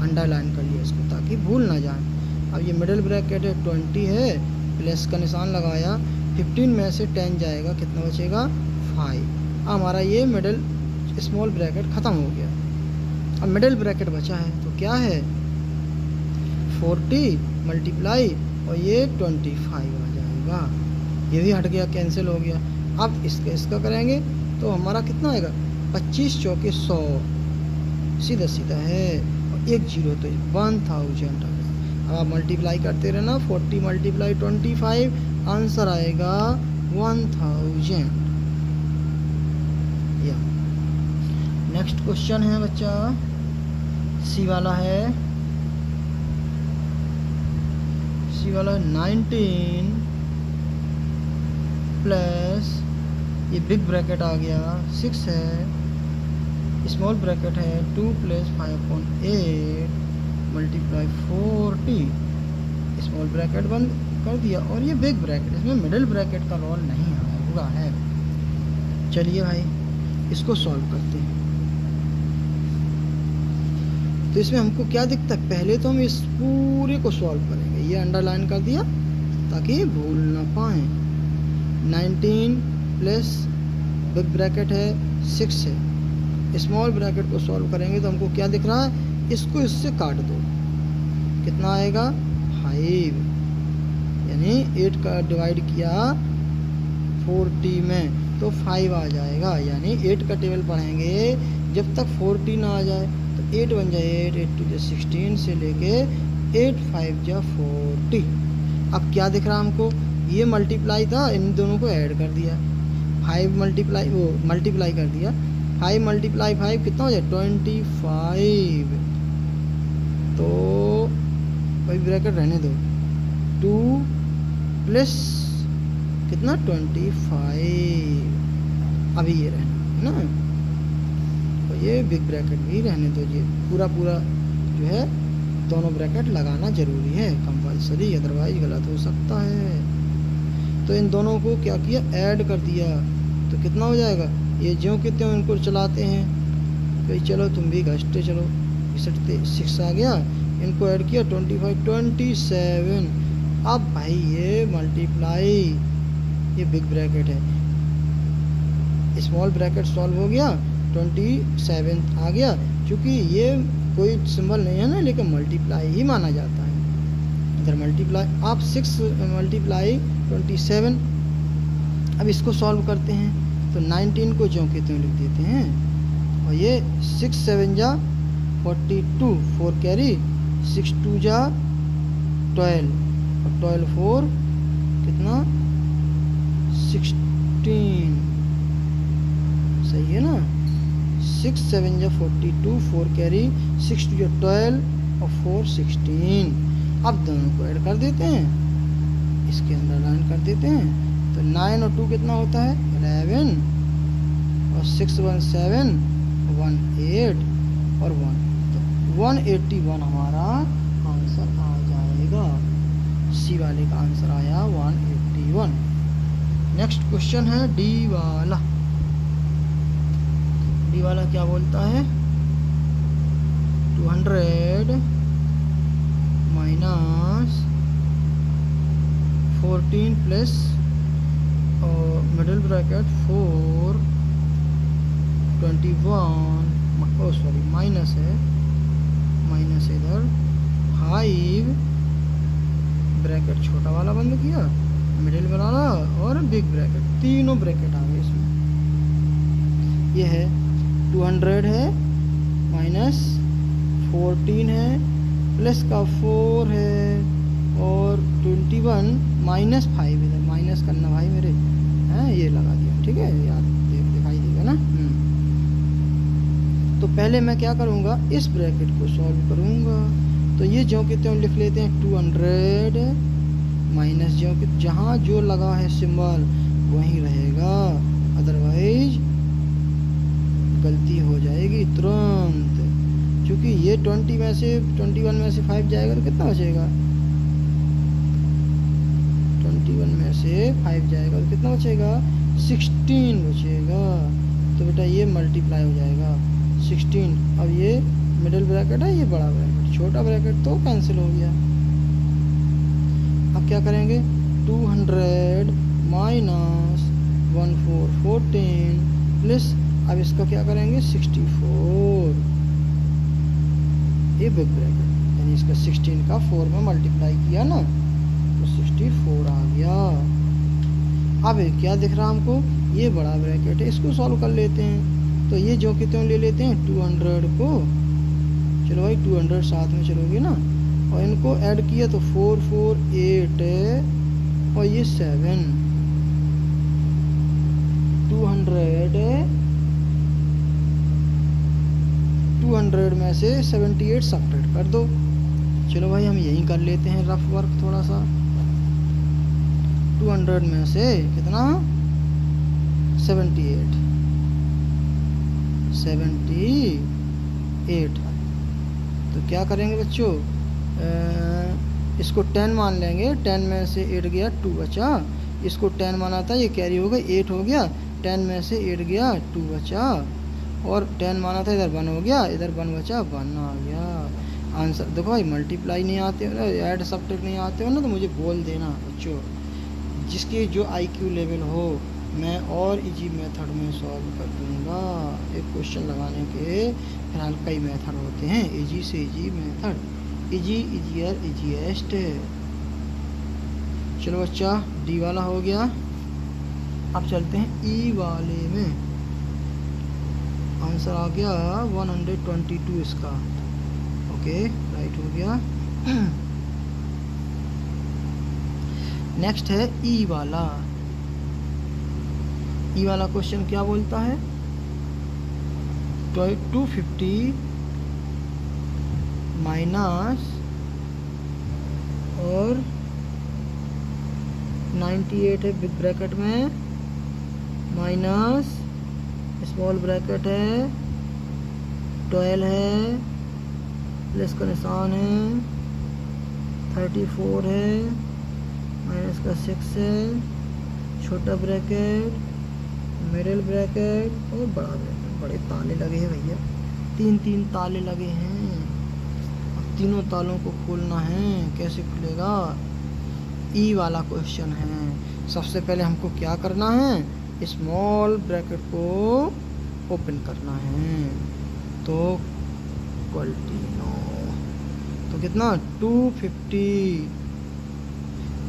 अंडरलाइन कर लिया इसको ताकि भूल ना जाए। अब ये मिडिल ब्रैकेट है 20 है, प्लस का निशान लगाया, 15 में से 10 जाएगा, कितना बचेगा 5। हमारा ये मिडिल स्मॉल ब्रैकेट ख़त्म हो गया। अब मिडिल ब्रैकेट बचा है तो क्या है 40 मल्टीप्लाई और ये 25 आ जाएगा। ये भी हट गया, कैंसिल हो गया। अब इसका करेंगे तो हमारा कितना आएगा 25 चौके 100, सीधा सीधा है, और 1 0 तो 1000 आ गया। अब आप मल्टीप्लाई करते रहना, 40 मल्टीप्लाई 25, आंसर आएगा 1000। या नेक्स्ट क्वेश्चन है बच्चा, सी वाला है, सी वाला 19 प्लस ये बिग ब्रैकेट आ गया 6 है, स्मॉल ब्रैकेट है 2 प्लस 5/8 मल्टीप्लाई 40, स्मॉल ब्रैकेट बंद कर दिया, और ये बिग ब्रैकेट, इसमें मिडिल ब्रैकेट का रोल नहीं हुआ है। चलिए भाई इसको सॉल्व करते हैं। तो इसमें हमको क्या दिखता है, पहले तो हम इस पूरे को सॉल्व करेंगे, ये अंडरलाइन कर दिया ताकि भूल ना पाए। 19 प्लस बिग ब्रैकेट है 6 है, स्मॉल ब्रैकेट को सॉल्व करेंगे तो हमको क्या दिख रहा है, इसको इससे काट दो, कितना आएगा 5, यानी 8 का डिवाइड किया 40 में तो 5 आ जाएगा। यानी 8 का टेबल पढ़ेंगे जब तक 40 ना आ जाए, तो 8 बन जाए 8, 8 2 16 से लेके 8 5 जा 40। अब क्या दिख रहा हमको, ये मल्टीप्लाई था, इन दोनों को ऐड कर दिया, 5 मल्टीप्लाई कर दिया, 5 मल्टीप्लाई 5 कितना हो जाए 25। तो भाई ब्रैकेट रहने दो, 2 प्लस कितना 25, अभी ये रहना है ना, तो ये बिग ब्रैकेट भी रहने दो। ये पूरा जो है दोनों ब्रैकेट लगाना जरूरी है, कंपलसरी, अदरवाइज गलत हो सकता है। तो इन दोनों को क्या किया, ऐड कर दिया, तो कितना हो जाएगा, ये ज्यों के त्यों इनको चलाते हैं, भाई चलो तुम भी घसते चलो, 6 आ गया, इनको ऐड किया 25 27। अब भाई ये मल्टीप्लाई, ये बिग ब्रैकेट है, स्मॉल ब्रैकेट सॉल्व हो गया, 27 आ गया, क्योंकि ये कोई सिंबल नहीं है ना, लेकिन मल्टीप्लाई ही माना जाता है। इधर मल्टीप्लाई, आप 6 मल्टीप्लाई 27। अब इसको सॉल्व करते हैं तो 19 को ज्यों के त्यों लिख देते हैं, और ये 6 7 जा 42, 4 कैरी, 6 2 जा 12, और 12 4 कितना 16, सही है ना, 6 7 जा 42, 4 कैरी, 6 2 जा 12 और 4 16। अब दोनों को ऐड कर देते हैं, इसके अंदर लाइन कर देते हैं, तो 9 और 2 कितना होता है 11, और 6 1 7 1 8 और 1, तो 181 हमारा आंसर आ जाएगा। सी वाले का आंसर आया 181। नेक्स्ट क्वेश्चन है डी वाला। डी वाला क्या बोलता है, 200 minus 14 plus middle bracket 4 21 sorry minus है, माइनस इधर 5 ब्रैकेट छोटा वाला बंद किया, मिडिल वाला और बिग ब्रैकेट, तीनों ब्रैकेट आ गए इसमें। ये है 200 है माइनस 14 है प्लस का 4 है और 21 माइनस 5 इधर माइनस करना भाई मेरे हैं, ये लगा दिया, ठीक है यार दिखाई देगा ना। तो पहले मैं क्या करूँगा, इस ब्रैकेट को सॉल्व करूँगा। तो ये ज्यों के त्यों लिख लेते हैं 200 माइनस ज्यों के जहाँ जो लगा है सिंबल वहीं रहेगा, अदरवाइज गलती हो जाएगी तुरंत। क्योंकि ये 21 में से 5 जाएगा तो कितना बचेगा, 21 में से 5 जाएगा तो कितना बचेगा, 16 बचेगा। तो बेटा ये मल्टीप्लाई हो जाएगा 16। अब ये मिडिल ब्रैकेट है, ये बड़ा ब्रैकेट, छोटा ब्रैकेट तो कैंसिल हो गया। अब क्या करेंगे, 200 माइनस 14 प्लस, अब इसका क्या करेंगे 64, ये बिग ब्रैकेट यानी इसका 16 का 4 में मल्टीप्लाई किया ना तो 64 आ गया। अब क्या दिख रहा हमको, ये बड़ा ब्रैकेट है, इसको सॉल्व कर लेते हैं। तो ये जो कि त्यों ले लेते हैं 200 को, चलो भाई 200 साथ में चलोगे ना, और इनको ऐड किया तो 4 4 8 और ये 7, 200 में से 78 सब्ट्रैक्ट कर दो। चलो भाई हम यही कर लेते हैं रफ वर्क थोड़ा सा। 200 में से कितना 78 तो क्या करेंगे बच्चों, इसको 10 मान लेंगे, 10 में से 8 गया 2 बचा, इसको 10 माना था ये कैरी हो गया 8 हो गया, 10 में से 8 गया 2 बचा, और 10 माना था इधर 1 हो गया, इधर 1 बचा 1 आ गया आंसर। देखो भाई मल्टीप्लाई नहीं आते हो ना, ऐड सब्ट्रैक्ट नहीं आते हो ना, तो मुझे बोल देना बच्चों, जिसकी जो IQ लेवल हो मैं और इजी मेथड में सॉल्व कर दूंगा। एक क्वेश्चन लगाने के फिलहाल कई मेथड होते हैं, इजी से easy method, easy easier easiest. चलो बच्चा डी वाला हो गया, अब चलते हैं ई वाले में। आंसर आ गया 122 इसका, ओके राइट हो गया। नेक्स्ट है ई वाला। ई वाला क्वेश्चन क्या बोलता है, 250 माइनस और 98 है बिग ब्रैकेट में, माइनस स्मॉल ब्रैकेट है 12 है, प्लस का निशान है 34 है, माइनस का 6 है, छोटा ब्रैकेट, मिडिल ब्रैकेट और बड़ा ब्रैकेट। बड़े ताले लगे हैं भैया, 3 ताले लगे हैं, अब तीनों तालों को खोलना है, कैसे खुलेगा। ई वाला क्वेश्चन है। सबसे पहले हमको क्या करना है, स्मॉल ब्रैकेट को ओपन करना है, तो तो कितना 250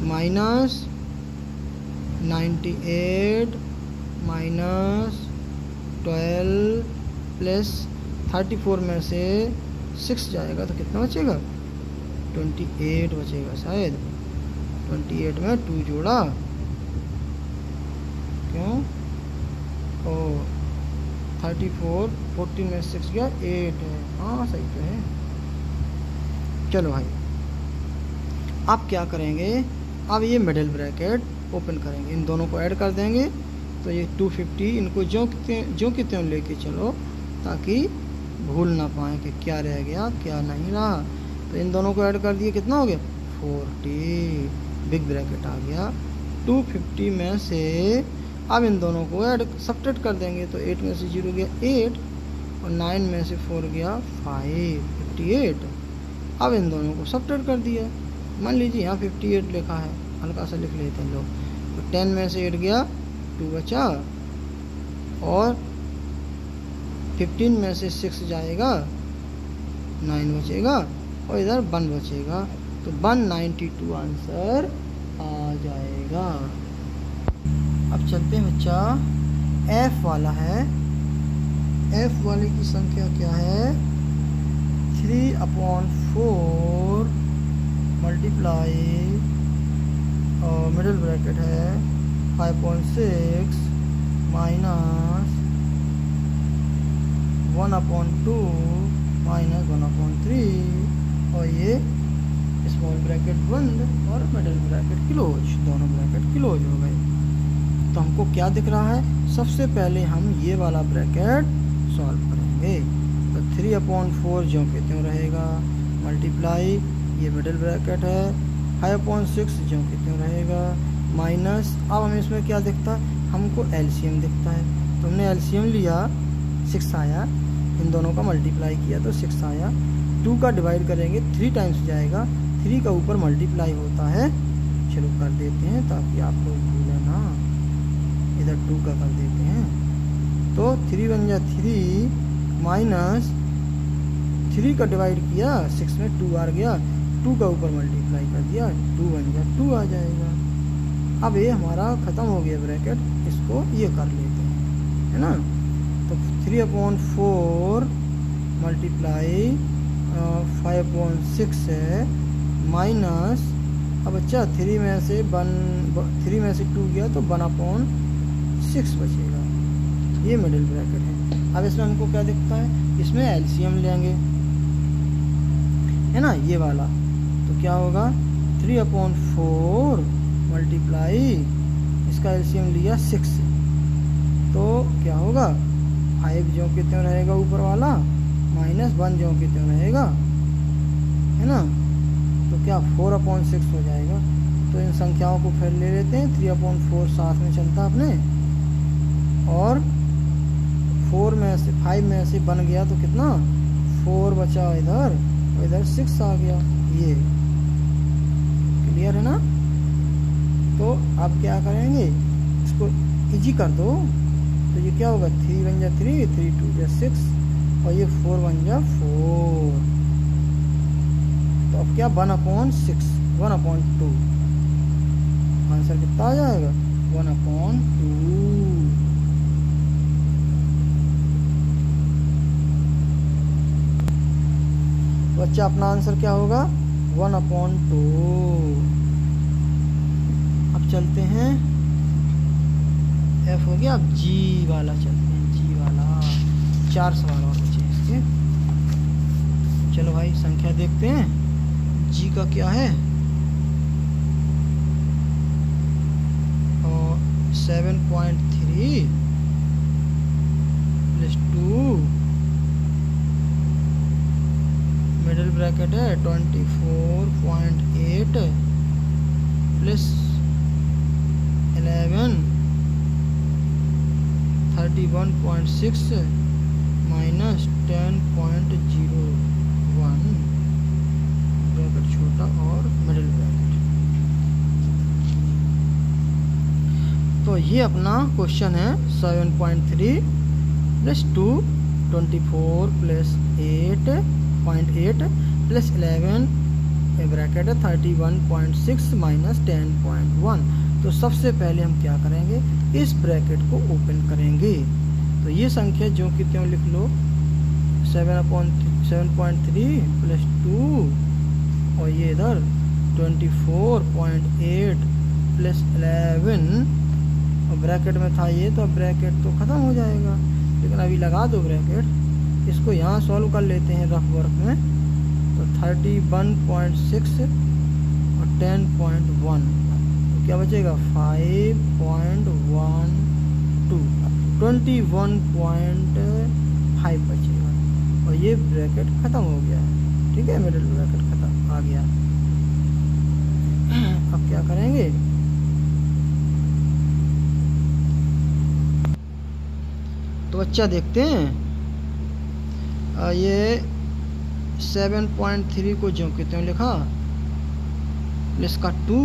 माइनस 98 माइनस 12 प्लस 34 में से 6 जाएगा तो कितना बचेगा 28 बचेगा शायद। 28 में 2 जोड़ा, क्यों, ओ 34 14 में 6 गया 8 है, हाँ सही तो है। चलो भाई अब क्या करेंगे, अब ये मिडिल ब्रैकेट ओपन करेंगे, इन दोनों को ऐड कर देंगे तो ये 250 इनको जो कि त्यों लेके चलो ताकि भूल ना पाएँ कि क्या रह गया क्या नहीं रहा। तो इन दोनों को ऐड कर दिए, कितना हो गया 40, बिग ब्रैकेट आ गया। 250 में से अब इन दोनों को ऐड सब्ट्रैक्ट कर देंगे तो 8 में से 0 गया 8 और 9 में से 4 गया 5, 58। अब इन दोनों को सब्ट्रैक्ट कर दिया, मान लीजिए यहाँ 58 लिखा है, हल्का सा लिख लेते हैं लोग। तो 10 में से 8 गया 2 बचा, और 15 में से 6 जाएगा 9 बचेगा, और इधर 1 बचेगा, तो 192 आंसर आ जाएगा। अब चलते हैं बच्चा, F वाला है। F वाले की संख्या क्या है? 3/4 मल्टीप्लाई, और मिडिल ब्रैकेट है 5.6 माइनस 1/2 माइनस 1/3, और ये स्मॉल ब्रैकेट बंद और मिडिल ब्रैकेट क्लोज, दोनों ब्रैकेट क्लोज हो गए। तो हमको क्या दिख रहा है? सबसे पहले हम ये वाला ब्रैकेट सॉल्व करेंगे। तो 3/4 जो के त्यों रहेगा, मल्टीप्लाई ये मिडिल ब्रैकेट है 5.6 जो के त्यों रहेगा, माइनस, अब हमें इसमें क्या दिखता है? हमको एलसीएम दिखता है, तो हमने एलसीएम लिया 6 आया, इन दोनों का मल्टीप्लाई किया तो 6 आया। 2 का डिवाइड करेंगे 3 टाइम्स जाएगा, 3 का ऊपर मल्टीप्लाई होता है, चलो कर देते हैं ताकि आप लोग भूलें ना, इधर 2 का कर देते हैं। तो 3 बन जा 3 माइनस 3 का डिवाइड किया 6 में 2 आ गया, 2 का ऊपर मल्टीप्लाई कर दिया, 2 बन जा 2 आ जाएगा। अब ये हमारा ख़त्म हो गया ब्रैकेट, इसको ये कर लेते हैं, है ना। तो 3/4 मल्टीप्लाई 5.6 है, माइनस, अब अच्छा 3 में से 2 गया तो 1/6 बचेगा, ये मिडिल ब्रैकेट है। अब इसमें हमको क्या दिखता है? इसमें एलसीएम लेंगे, है ना, ये वाला, तो क्या होगा? 3/4 मल्टीप्लाई, इसका एलसीएम लिया 6, तो क्या होगा? 5 जो के त्यों रहेगा ऊपर वाला, माइनस 1 जो के त्यों रहेगा, है ना, तो क्या 4/6 हो जाएगा। तो इन संख्याओं को फिर ले लेते हैं, 3/4 साथ में चलता अपने, और 4 में से 5 में से बन गया तो कितना? 4 बचा इधर, और इधर 6 आ गया, ये क्लियर है ना। तो अब क्या करेंगे? इसको इजी कर दो, तो ये क्या होगा? 3 बन जा 3, 3 2 जा 6, और ये 4 बन जा 4, तो अब क्या? 1/6, 1/2, आंसर कितना आ जाएगा? 1/2। बच्चा अपना आंसर क्या होगा? 1/2। अब चलते हैं, F हो गया, अब G वाला चलते हैं, G वाला 4 सवाल और बचे इसके। चलो भाई संख्या देखते हैं, G का क्या है? 7.3 प्लस 2, मिडिल ब्रैकेट है 24.8 प्लस 11 31.6 माइनस 10.01, ब्रैकेट छोटा और मिडिल ब्रैकेट। तो ये अपना क्वेश्चन है 7.3 प्लस 2 24 प्लस 8.8 प्लस 11 ब्रैकेट है 31.6 माइनस 10.1। तो सबसे पहले हम क्या करेंगे? इस ब्रैकेट को ओपन करेंगे। तो ये संख्या जो कि त्यों लिख लो, 7.3 प्लस 2, और ये इधर 24.8 प्लस 11, और ब्रैकेट में था ये, तो ब्रैकेट तो ख़त्म हो जाएगा, लेकिन अभी लगा दो ब्रैकेट। इसको यहाँ सॉल्व कर लेते हैं रफ वर्क में, तो 31.6 और 10.1, तो क्या बचेगा? 5.12, 21.5 बचेगा, और ये ब्रैकेट ख़त्म हो गया है। ठीक है, मिडिल ब्रैकेट ख़त्म आ गया। अब क्या करेंगे? तो बच्चा देखते हैं, ये 7.3 को जो कि त्यों लिखा, प्लस का 2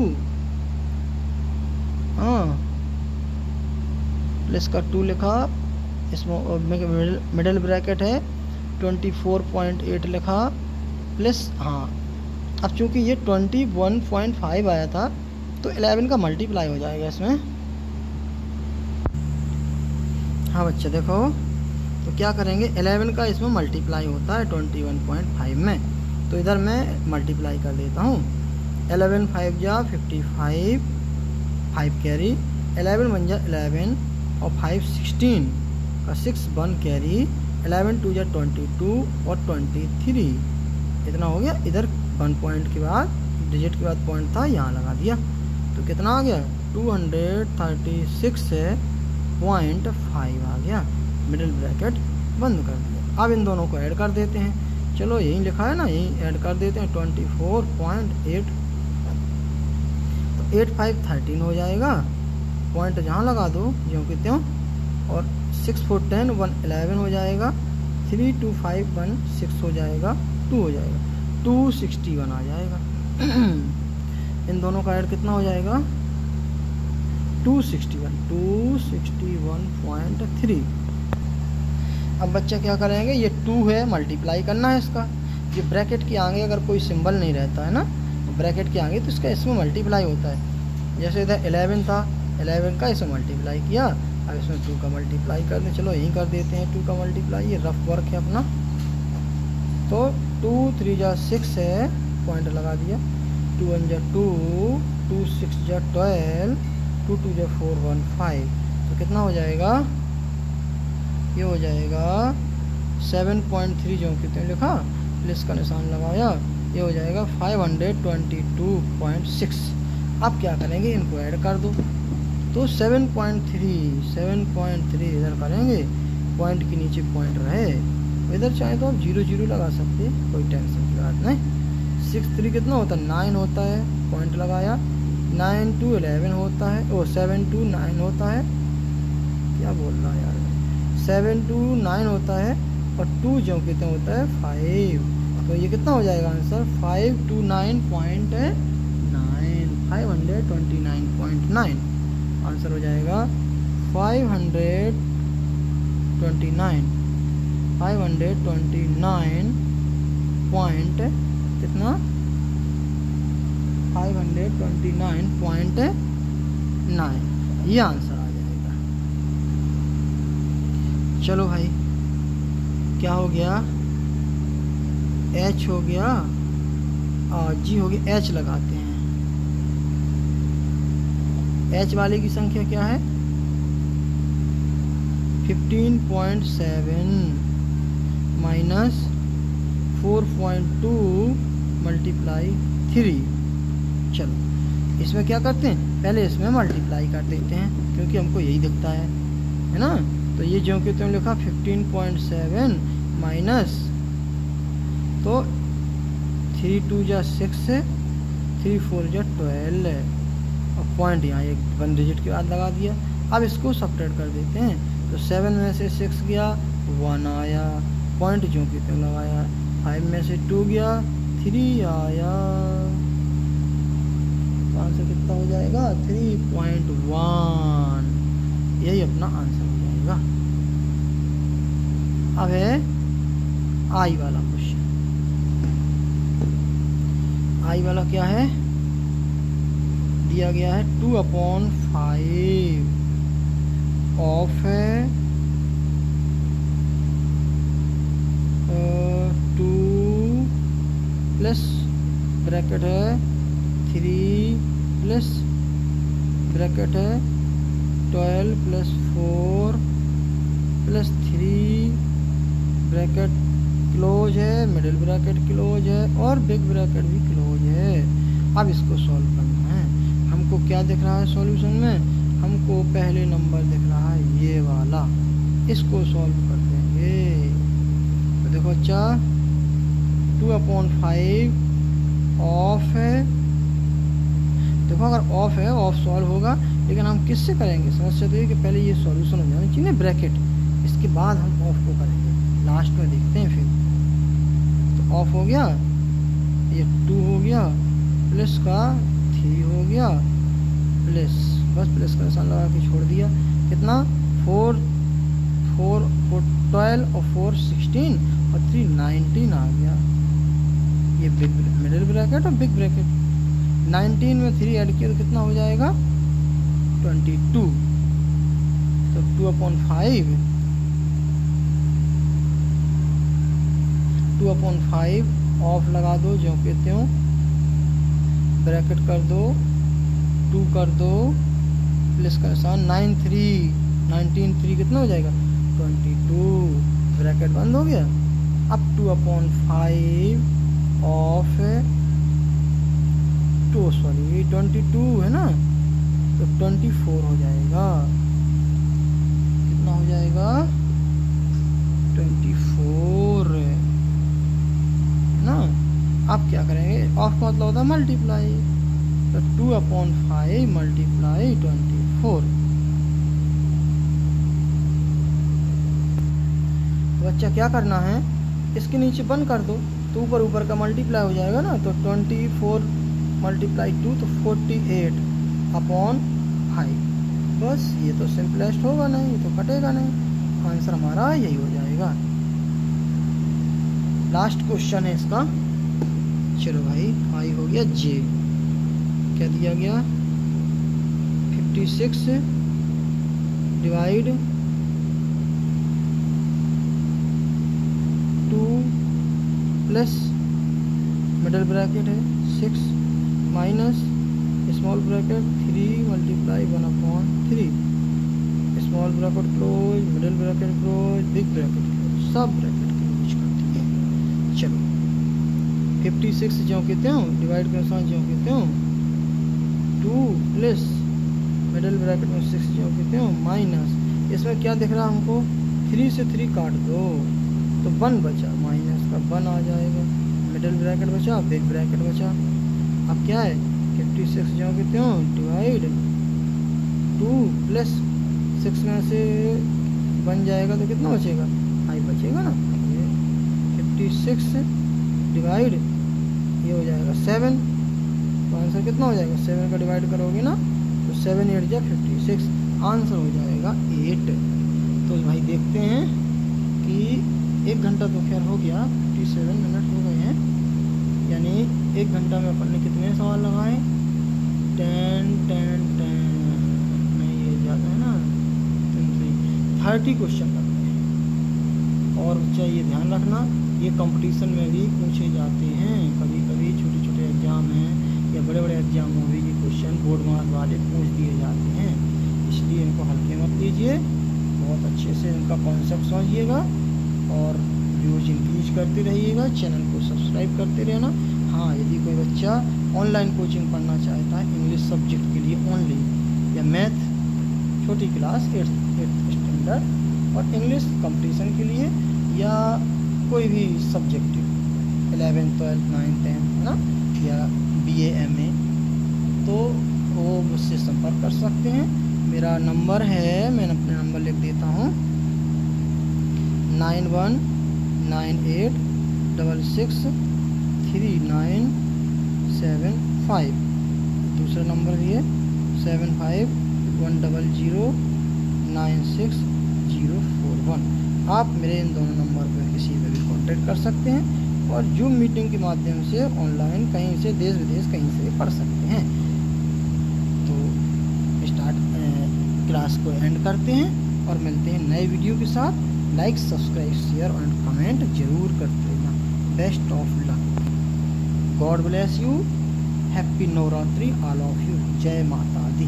हाँ, प्लस का 2 लिखा, इसमें मिडिल ब्रैकेट है 24.8 लिखा प्लस, हाँ अब चूँकि ये 21.5 आया था तो 11 का मल्टीप्लाई हो जाएगा इसमें। हाँ बच्चे देखो, तो क्या करेंगे, 11 का इसमें मल्टीप्लाई होता है 21.5 में, तो इधर मैं मल्टीप्लाई कर देता हूँ। 11 5 जा 55, 5 कैरी, 11 1 जा 11 और 5 16 का 6 1 कैरी, 11 2 जा 22 और 23, इतना हो गया। इधर 1 पॉइंट के बाद, डिजिट के बाद पॉइंट था, यहाँ लगा दिया, तो कितना आ गया 236.5 आ गया, मिडिल ब्रैकेट बंद कर दिया। अब इन दोनों को ऐड कर देते हैं, चलो यही लिखा है ना, यही ऐड कर देते हैं 24.8, तो 8 5 13 हो जाएगा, पॉइंट जहाँ लगा दो ज्यों कि त्यों, और 6 4 10 1 11 हो जाएगा, 3 2 5 1 6 हो जाएगा, 2 हो जाएगा, 261 आ जाएगा। इन दोनों का ऐड कितना हो जाएगा 261.3। अब बच्चा क्या करेंगे, ये 2 है, मल्टीप्लाई करना है इसका, ये ब्रैकेट के आगे अगर कोई सिंबल नहीं रहता है ना, तो ब्रैकेट के आगे तो इसका इसमें मल्टीप्लाई होता है। जैसे इधर 11 था, 11 का इसमें मल्टीप्लाई किया, अब इसमें 2 का मल्टीप्लाई कर दें, चलो यहीं कर देते हैं 2 का मल्टीप्लाई, ये रफ वर्क है अपना। तो 2 3 जा 6 है, पॉइंट लगा दिया, 2 1 जा 2, 2 6 जा 12, 2 2 जा 4 1 5, तो कितना हो जाएगा, ये हो जाएगा 7.3 जो कितने लिखा, प्लस का निशान लगाया, ये हो जाएगा 522.6। अब क्या करेंगे, इनको ऐड कर दो, तो 7.3 इधर करेंगे, पॉइंट के नीचे पॉइंट रहे, इधर चाहे तो आप 0 0 लगा सकते हैं, कोई टेंशन की बात नहीं। 6 3 कितना होता है 9 होता है, पॉइंट लगाया, 9 2 11 होता है, 7 2 9 होता है, क्या बोल रहा है यार, 7 2 9 होता है, और 2 जो कितना होता है 5, तो ये कितना हो जाएगा आंसर 529.9, 529.9 आंसर हो जाएगा 529 पॉइंट कितना 529.9, ये आंसर आ जाएगा। चलो भाई, क्या हो गया, H हो गया और G हो गया, H लगाते हैं। H वाले की संख्या क्या है 15.7 माइनस 4.2 मल्टीप्लाई 3। चलो इसमें क्या करते हैं, पहले इसमें मल्टीप्लाई कर देते हैं क्योंकि हमको यही दिखता है ना। तो ये जो कि तुमने लिखा 15.7 माइनस, तो 3 2 जा 6 है, 3 4 जा 12 और पॉइंट यहाँ एक 1 डिजिट के बाद लगा दिया। अब इसको सब्ट्रैक्ट कर देते हैं, तो 7 में से 6 गया, 1 आया, पॉइंट जो कि तुम लगाया, 5 में से 2 गया, 3 आया, तो आंसर कितना हो जाएगा 3.1, यही अपना आंसर हो जाएगा। अब है आई वाला क्वेश्चन। आई वाला क्या है, दिया गया है 2/5 ऑफ है 2 प्लस ब्रैकेट है 3 प्लस ब्रैकेट है 12 प्लस 4 प्लस 3 ब्रैकेट क्लोज है, मिडिल ब्रैकेट क्लोज है और बिग ब्रैकेट भी क्लोज है। अब इसको सॉल्व करना है। हमको क्या दिख रहा है सॉल्यूशन में, हमको पहले नंबर दिख रहा है ये वाला, इसको सॉल्व कर देंगे। तो देखो अच्छा 2/5 ऑफ है, देखो अगर ऑफ है ऑफ सॉल्व होगा, लेकिन हम किससे करेंगे, समस्या तो ये कि पहले ये सॉल्यूशन हो जाना चाहिए ब्रैकेट, इसके बाद हम ऑफ को करेंगे, लास्ट में देखते हैं फिर। तो ऑफ हो गया, ये 2 हो गया, प्लस का 3 हो गया, प्लस बस प्लस का निशान लगा के छोड़ दिया। कितना 4 12 और 4 16 और 3 19 आ गया। ये बिग मिडिल ब्रैकेट और बिग ब्रैकेट। 19 में 3 ऐड किया तो कितना हो जाएगा 22। तो 2/5 ऑफ लगा दो जो कहते हो, ब्रैकेट कर दो 2 कर दो प्लस का निशान 19 कितना हो जाएगा 22, ब्रैकेट बंद हो गया। अब 2/5 ऑफ 22 है ना, तो 24 हो जाएगा। कितना हो जाएगा 24 है ना। अब क्या करेंगे, ऑफ का मतलब होता है मल्टीप्लाई, तो 2/5 मल्टीप्लाई 24। बच्चा क्या करना है, इसके नीचे बंद कर दो तो ऊपर का मल्टीप्लाई हो जाएगा ना। तो 24 मल्टीप्लाई 2 तो 48/5। बस ये तो सिंपलेस्ट होगा नहीं, ये तो कटेगा नहीं, आंसर हमारा यही हो जाएगा। लास्ट क्वेश्चन है इसका। चलो भाई, आई हो गया जे। क्या दिया गया 56 डिवाइड 2 प्लस मिडल ब्रैकेट है 6 minus small bracket 3 multiply 1/3, small bracket close, middle bracket close, big bracket close, सब ब्रैकेट के यूज करते हैं। चलो 56 जो कहते हो डिवाइड के साथ जो कहते हो 2 प्लस मिडल ब्रैकेट में 6 जो कहते हो माइनस, इसमें क्या दिख रहा है हमको 3 से 3 काट दो तो 1 बचा, माइनस का 1 आ जाएगा, मिडल ब्रैकेट बचा, बिग ब्रैकेट बचा। अब क्या है 56 जो कहते हो डिवाइड 2 प्लस 6 में से 1 जाएगा तो कितना बचेगा 5 बचेगा ना। 56 डिवाइड ये हो जाएगा 7, तो आंसर कितना हो जाएगा 7 का डिवाइड करोगे ना तो 7 8 जा 56, आंसर हो जाएगा 8। तो भाई देखते हैं कि 1 घंटा तो खैर हो गया, 57 मिनट हो गए हैं, यानी 1 घंटा में अपन ने कितने सवाल लगाए 10 नहीं, ये ज़्यादा है ना 30 क्वेश्चन लगते हैं। और बच्चा ये ध्यान रखना, ये कंपटीशन में भी पूछे जाते हैं, कभी कभी छोटे छोटे एग्ज़ाम हैं या बड़े बड़े एग्ज़ाम में भी ये क्वेश्चन बोर्ड मार्क वाले पूछ दिए जाते हैं, इसलिए इनको हल्के मत लीजिए, बहुत अच्छे से इनका कॉन्सेप्ट समझिएगा और व्यूज इंक्रीज करते रहिएगा, चैनल को सब्सक्राइब करते रहना। हाँ, यदि कोई बच्चा ऑनलाइन कोचिंग पढ़ना चाहता है इंग्लिश सब्जेक्ट के लिए ओनली, या मैथ छोटी क्लास 8th स्टैंडर्ड और इंग्लिश कंपटीशन के लिए, या कोई भी subject 11th 12th 9th 10th है ना, या BA MA, तो वो मुझसे संपर्क कर सकते हैं। मेरा नंबर है, मैं अपना नंबर लिख देता हूँ 9198663975। दूसरा नंबर भी है 7510096041। आप मेरे इन दोनों नंबर पर किसी पर भी कांटेक्ट कर सकते हैं और जूम मीटिंग के माध्यम से ऑनलाइन कहीं से देश विदेश कहीं से भी पढ़ सकते हैं। तो स्टार्ट क्लास को एंड करते हैं और मिलते हैं नए वीडियो के साथ। Like subscribe share and comment जरूर करते रहना। Best of luck, God bless you, happy Navratri all of you, जय माता दी।